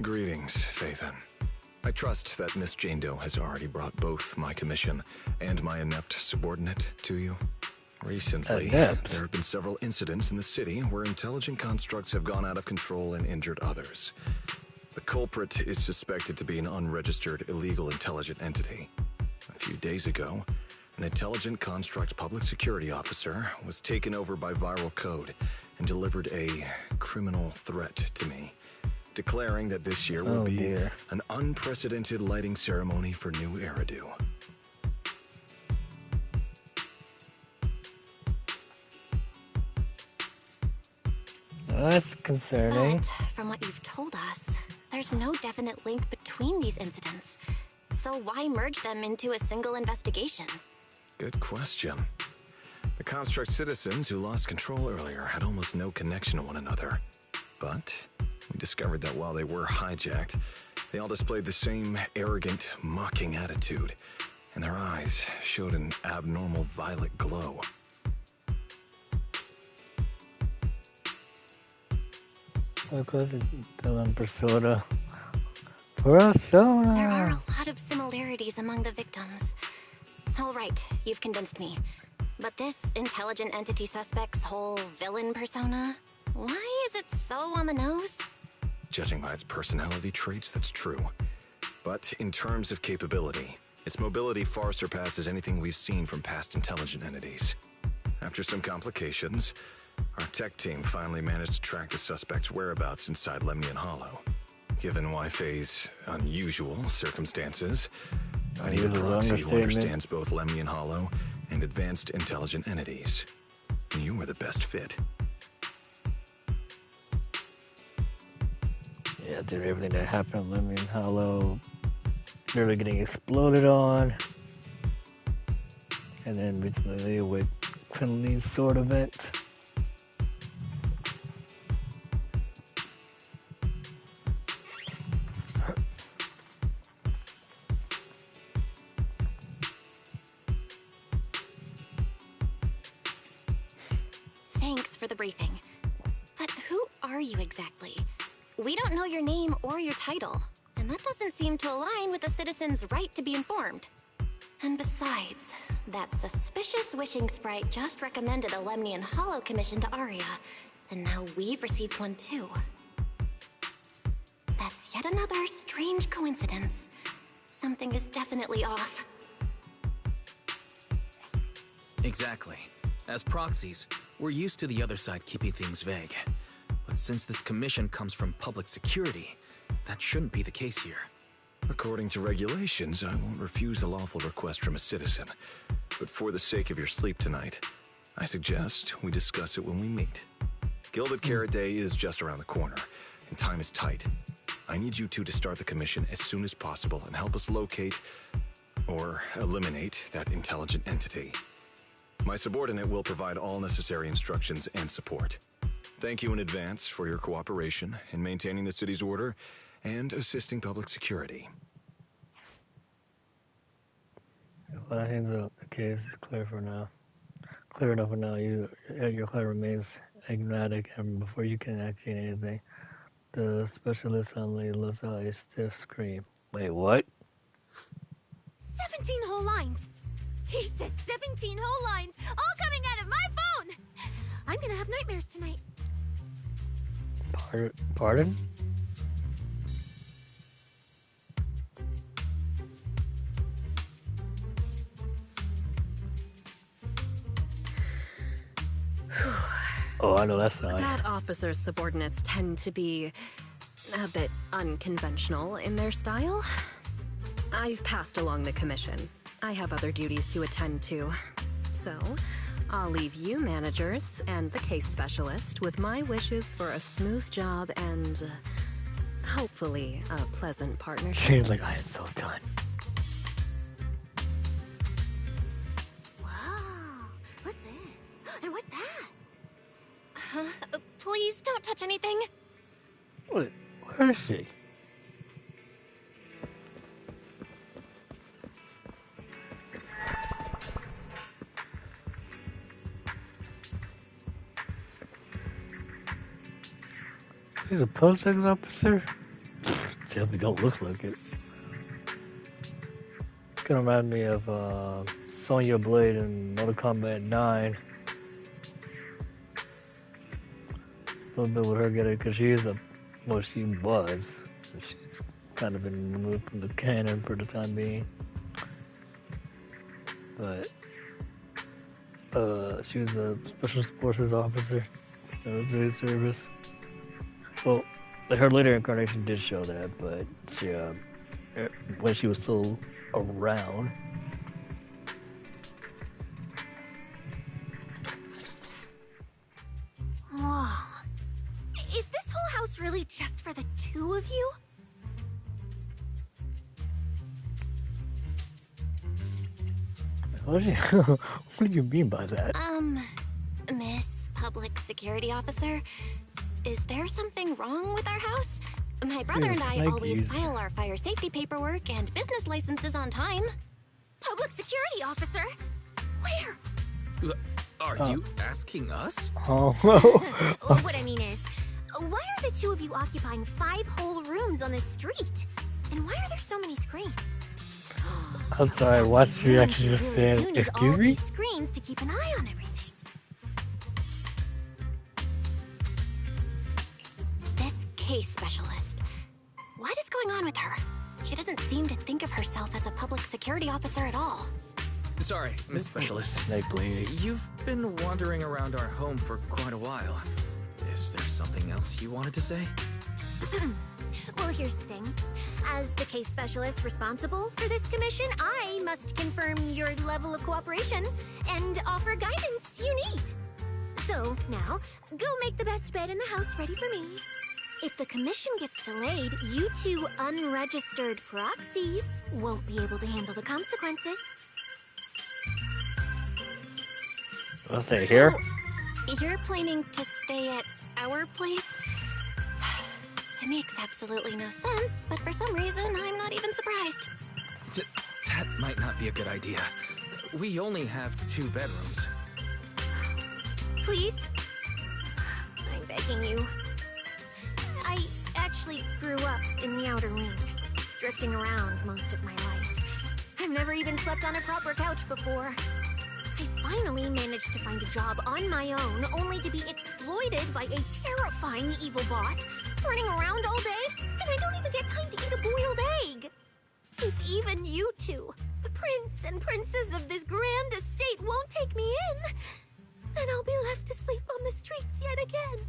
[SPEAKER 10] Greetings, Phaethon. I trust that Miss Jane Doe has already brought both my commission and my inept subordinate to you. Recently,
[SPEAKER 1] Inept?
[SPEAKER 10] there have been several incidents in the city where intelligent constructs have gone out of control and injured others. The culprit is suspected to be an unregistered illegal intelligent entity. A few days ago, an intelligent construct public security officer was taken over by viral code and delivered a criminal threat to me, declaring that this year will
[SPEAKER 1] Oh,
[SPEAKER 10] be
[SPEAKER 1] dear.
[SPEAKER 10] an unprecedented lighting ceremony for New Eridu.
[SPEAKER 1] That's concerning.
[SPEAKER 3] But from what you've told us, there's no definite link between these incidents. So why merge them into a single investigation?
[SPEAKER 10] Good question. The construct citizens who lost control earlier had almost no connection to one another. But we discovered that while they were hijacked, they all displayed the same arrogant, mocking attitude, and their eyes showed an abnormal violet glow.
[SPEAKER 1] Persona.
[SPEAKER 3] There are a lot of similarities among the victims. All right, you've convinced me. But this intelligent entity suspect's whole villain persona, why is it so on the nose?
[SPEAKER 10] Judging by its personality traits, that's true. But in terms of capability, its mobility far surpasses anything we've seen from past intelligent entities. After some complications, our tech team finally managed to track the suspect's whereabouts inside Lemnian Hollow. Given Wi-Fi's unusual circumstances, I need a proxy who understands both Lemnian Hollow and advanced intelligent entities. And you were the best fit.
[SPEAKER 1] Yeah, dude, everything that happened in Lemnian Hollow, nearly getting exploded on. And then recently with Quinley's sword event.
[SPEAKER 3] Thanks for the briefing. But who are you exactly? We don't know your name or your title, and that doesn't seem to align with the citizen's right to be informed. And besides, that suspicious wishing sprite just recommended a Lemnian Hollow commission to Aria, and now we've received one too. That's yet another strange coincidence. Something is definitely off.
[SPEAKER 4] Exactly. As proxies, we're used to the other side keeping things vague. But since this commission comes from public security, that shouldn't be the case here.
[SPEAKER 10] According to regulations, I won't refuse a lawful request from a citizen. But for the sake of your sleep tonight, I suggest we discuss it when we meet. Gilded Carrot Day is just around the corner, and time is tight. I need you two to start the commission as soon as possible and help us locate or eliminate that intelligent entity. My subordinate will provide all necessary instructions and support. Thank you in advance for your cooperation in maintaining the city's order and assisting public security.
[SPEAKER 1] Well, I think the case is clear for now. Clear enough for now. Your claim remains enigmatic, and before you can action anything, the specialist suddenly lets out a stiff scream. Wait, what?
[SPEAKER 8] 17 whole lines! He said 17 whole lines, all coming out of my phone! I'm gonna have nightmares tonight.
[SPEAKER 1] Pardon? Oh, I know that sound.
[SPEAKER 7] That officer's subordinates tend to be a bit unconventional in their style. I've passed along the commission. I have other duties to attend to. So, I'll leave you managers and the case specialist with my wishes for a smooth job and hopefully a pleasant partnership.
[SPEAKER 1] She's like, I am so done.
[SPEAKER 8] Wow, what's this? And what's that?
[SPEAKER 3] Please don't touch anything.
[SPEAKER 1] Wait, where is she? She's a post-sex officer? Definitely don't look like it. Kinda remind me of Sonya Blade in Mortal Kombat 9. A little bit with her getting, because she is well, she was. She's kind of been removed from the canon for the time being. But she was a special forces officer, military service. Well, her later incarnation did show that, but she, when she was still around.
[SPEAKER 8] Whoa. Is this whole house really just for the two of you?
[SPEAKER 1] What do you mean by that?
[SPEAKER 3] Miss Public Security Officer, is there something wrong with our house? My brother and I always file our fire safety paperwork and business licenses on time.
[SPEAKER 8] Public Security Officer? Where?
[SPEAKER 4] Are you asking us?
[SPEAKER 1] Oh.
[SPEAKER 8] What I mean is, Why are the two of you occupying 5 whole rooms on this street? And why are there so many screens?
[SPEAKER 1] I'm sorry, what did you actually just say?
[SPEAKER 8] Do need all
[SPEAKER 1] Excuse me?
[SPEAKER 8] these screens to keep an eye on everything. This case specialist. What is going on with her? She doesn't seem to think of herself as a public security officer at all.
[SPEAKER 4] Sorry, Miss Specialist.
[SPEAKER 1] Snake lady.
[SPEAKER 4] You've been wandering around our home for quite a while. Is there something else you wanted to say?
[SPEAKER 8] Well, here's the thing. As the case specialist responsible for this commission, I must confirm your level of cooperation and offer guidance you need. So, now, go make the best bed in the house ready for me. If the commission gets delayed, you two unregistered proxies won't be able to handle the consequences.
[SPEAKER 1] I'll stay here.
[SPEAKER 8] So, you're planning to stay at our place? It makes absolutely no sense, but for some reason, I'm not even surprised.
[SPEAKER 4] That might not be a good idea. We only have 2 bedrooms.
[SPEAKER 8] Please? I'm begging you. I actually grew up in the outer ring, drifting around most of my life. I've never even slept on a proper couch before. I finally managed to find a job on my own, only to be exploited by a terrifying evil boss, running around all day, and I don't even get time to eat a boiled egg. If even you two, the prince and princess of this grand estate, won't take me in, then I'll be left to sleep on the streets yet again.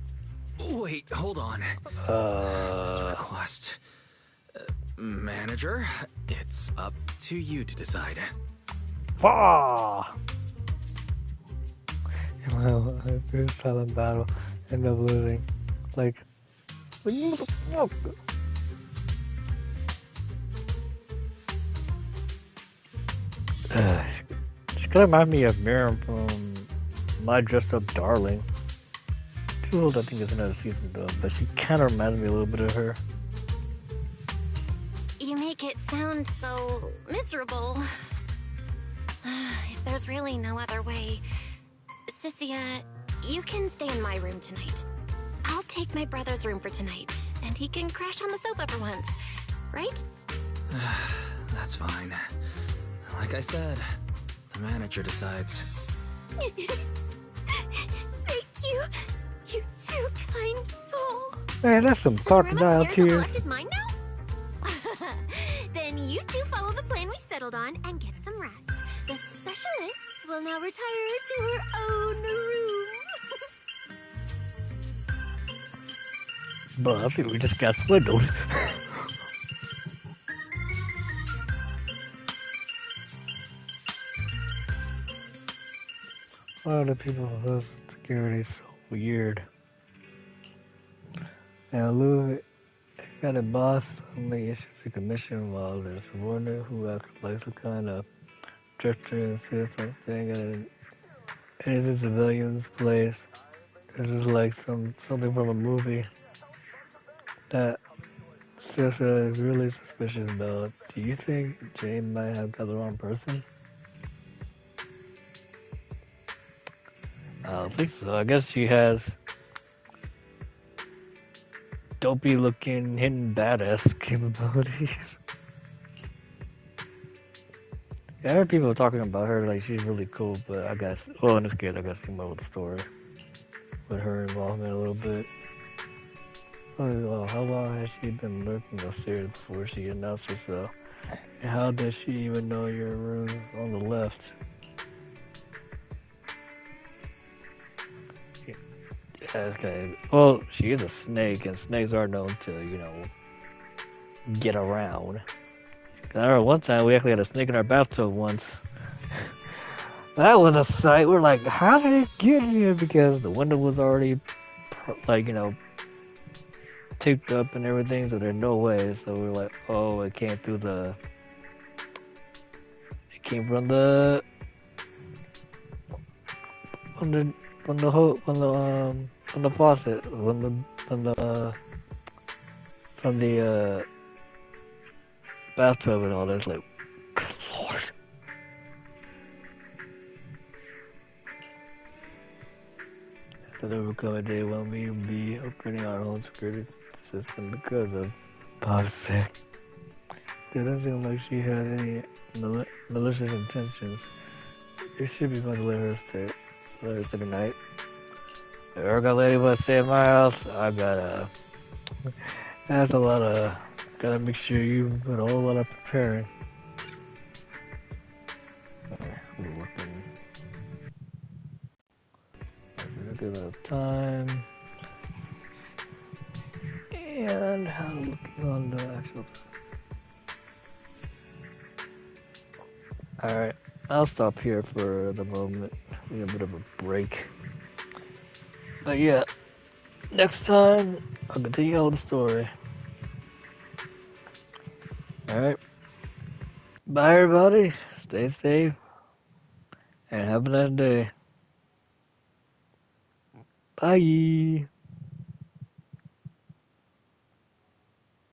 [SPEAKER 4] Wait, hold on. This request. Manager, it's up to you to decide.
[SPEAKER 1] Ah! First silent battle, end up losing. Like, no. She kind of remind me of Miriam from My Dressed Up Darling. Too old, I think it's another season though, but she kind of reminds me a little bit of her.
[SPEAKER 8] You make it sound so miserable. If there's really no other way, Cynthia, you can stay in my room tonight. I'll take my brother's room for tonight, and he can crash on the sofa for once, right?
[SPEAKER 4] That's fine. Like I said, the manager decides.
[SPEAKER 8] Thank you, you two kind souls.
[SPEAKER 1] Man, that's some
[SPEAKER 8] So the room
[SPEAKER 1] crocodile
[SPEAKER 8] upstairs on the
[SPEAKER 1] tears.
[SPEAKER 8] left is mine now? Then you two follow the plan we settled on and get some rest. The specialist will now retire to her own room.
[SPEAKER 1] But I think we just got swindled. Why are the people of those security so weird? Now, Lou got a boss only issues a commission while there's a subordinate who acts like some kind of drifter and insists on staying at it is a civilian's place. This is like something from a movie that Sissa is really suspicious about. Do you think Jane might have got the wrong person? I don't think so. I guess she has dopey looking hidden badass capabilities. Yeah, I heard people talking about her like she's really cool, but I guess, well, in this case, I guess see more with the story. With her involvement a little bit. Well, how long has she been lurking upstairs before she announced herself? And how does she even know your room on the left? Okay, well, she is a snake, and snakes are known to, you know, get around. I remember one time we actually had a snake in our bathtub once. That was a sight. We're like, how did it get here? Because the window was already, like, you know, taped up and everything, so there's no way. So we're like, oh, it came through the. It came from the. From the faucet, from the bathtub and all that. It's like, good lord. there will come a day when we will be upgrading our own security system because of Bob's sick. It doesn't seem like she had any malicious intentions. It should be fun to let her stay the night. If I got lady want to stay at my house, I gotta. That's a lot of. Gotta make sure you put a whole lot of preparing. We're working. That's a good amount of time. And how looking on the actual. Alright, I'll stop here for the moment. We need a bit of a break. But yeah, next time I'll continue on with the story. Alright. Bye everybody. Stay safe. And have a nice day. Bye.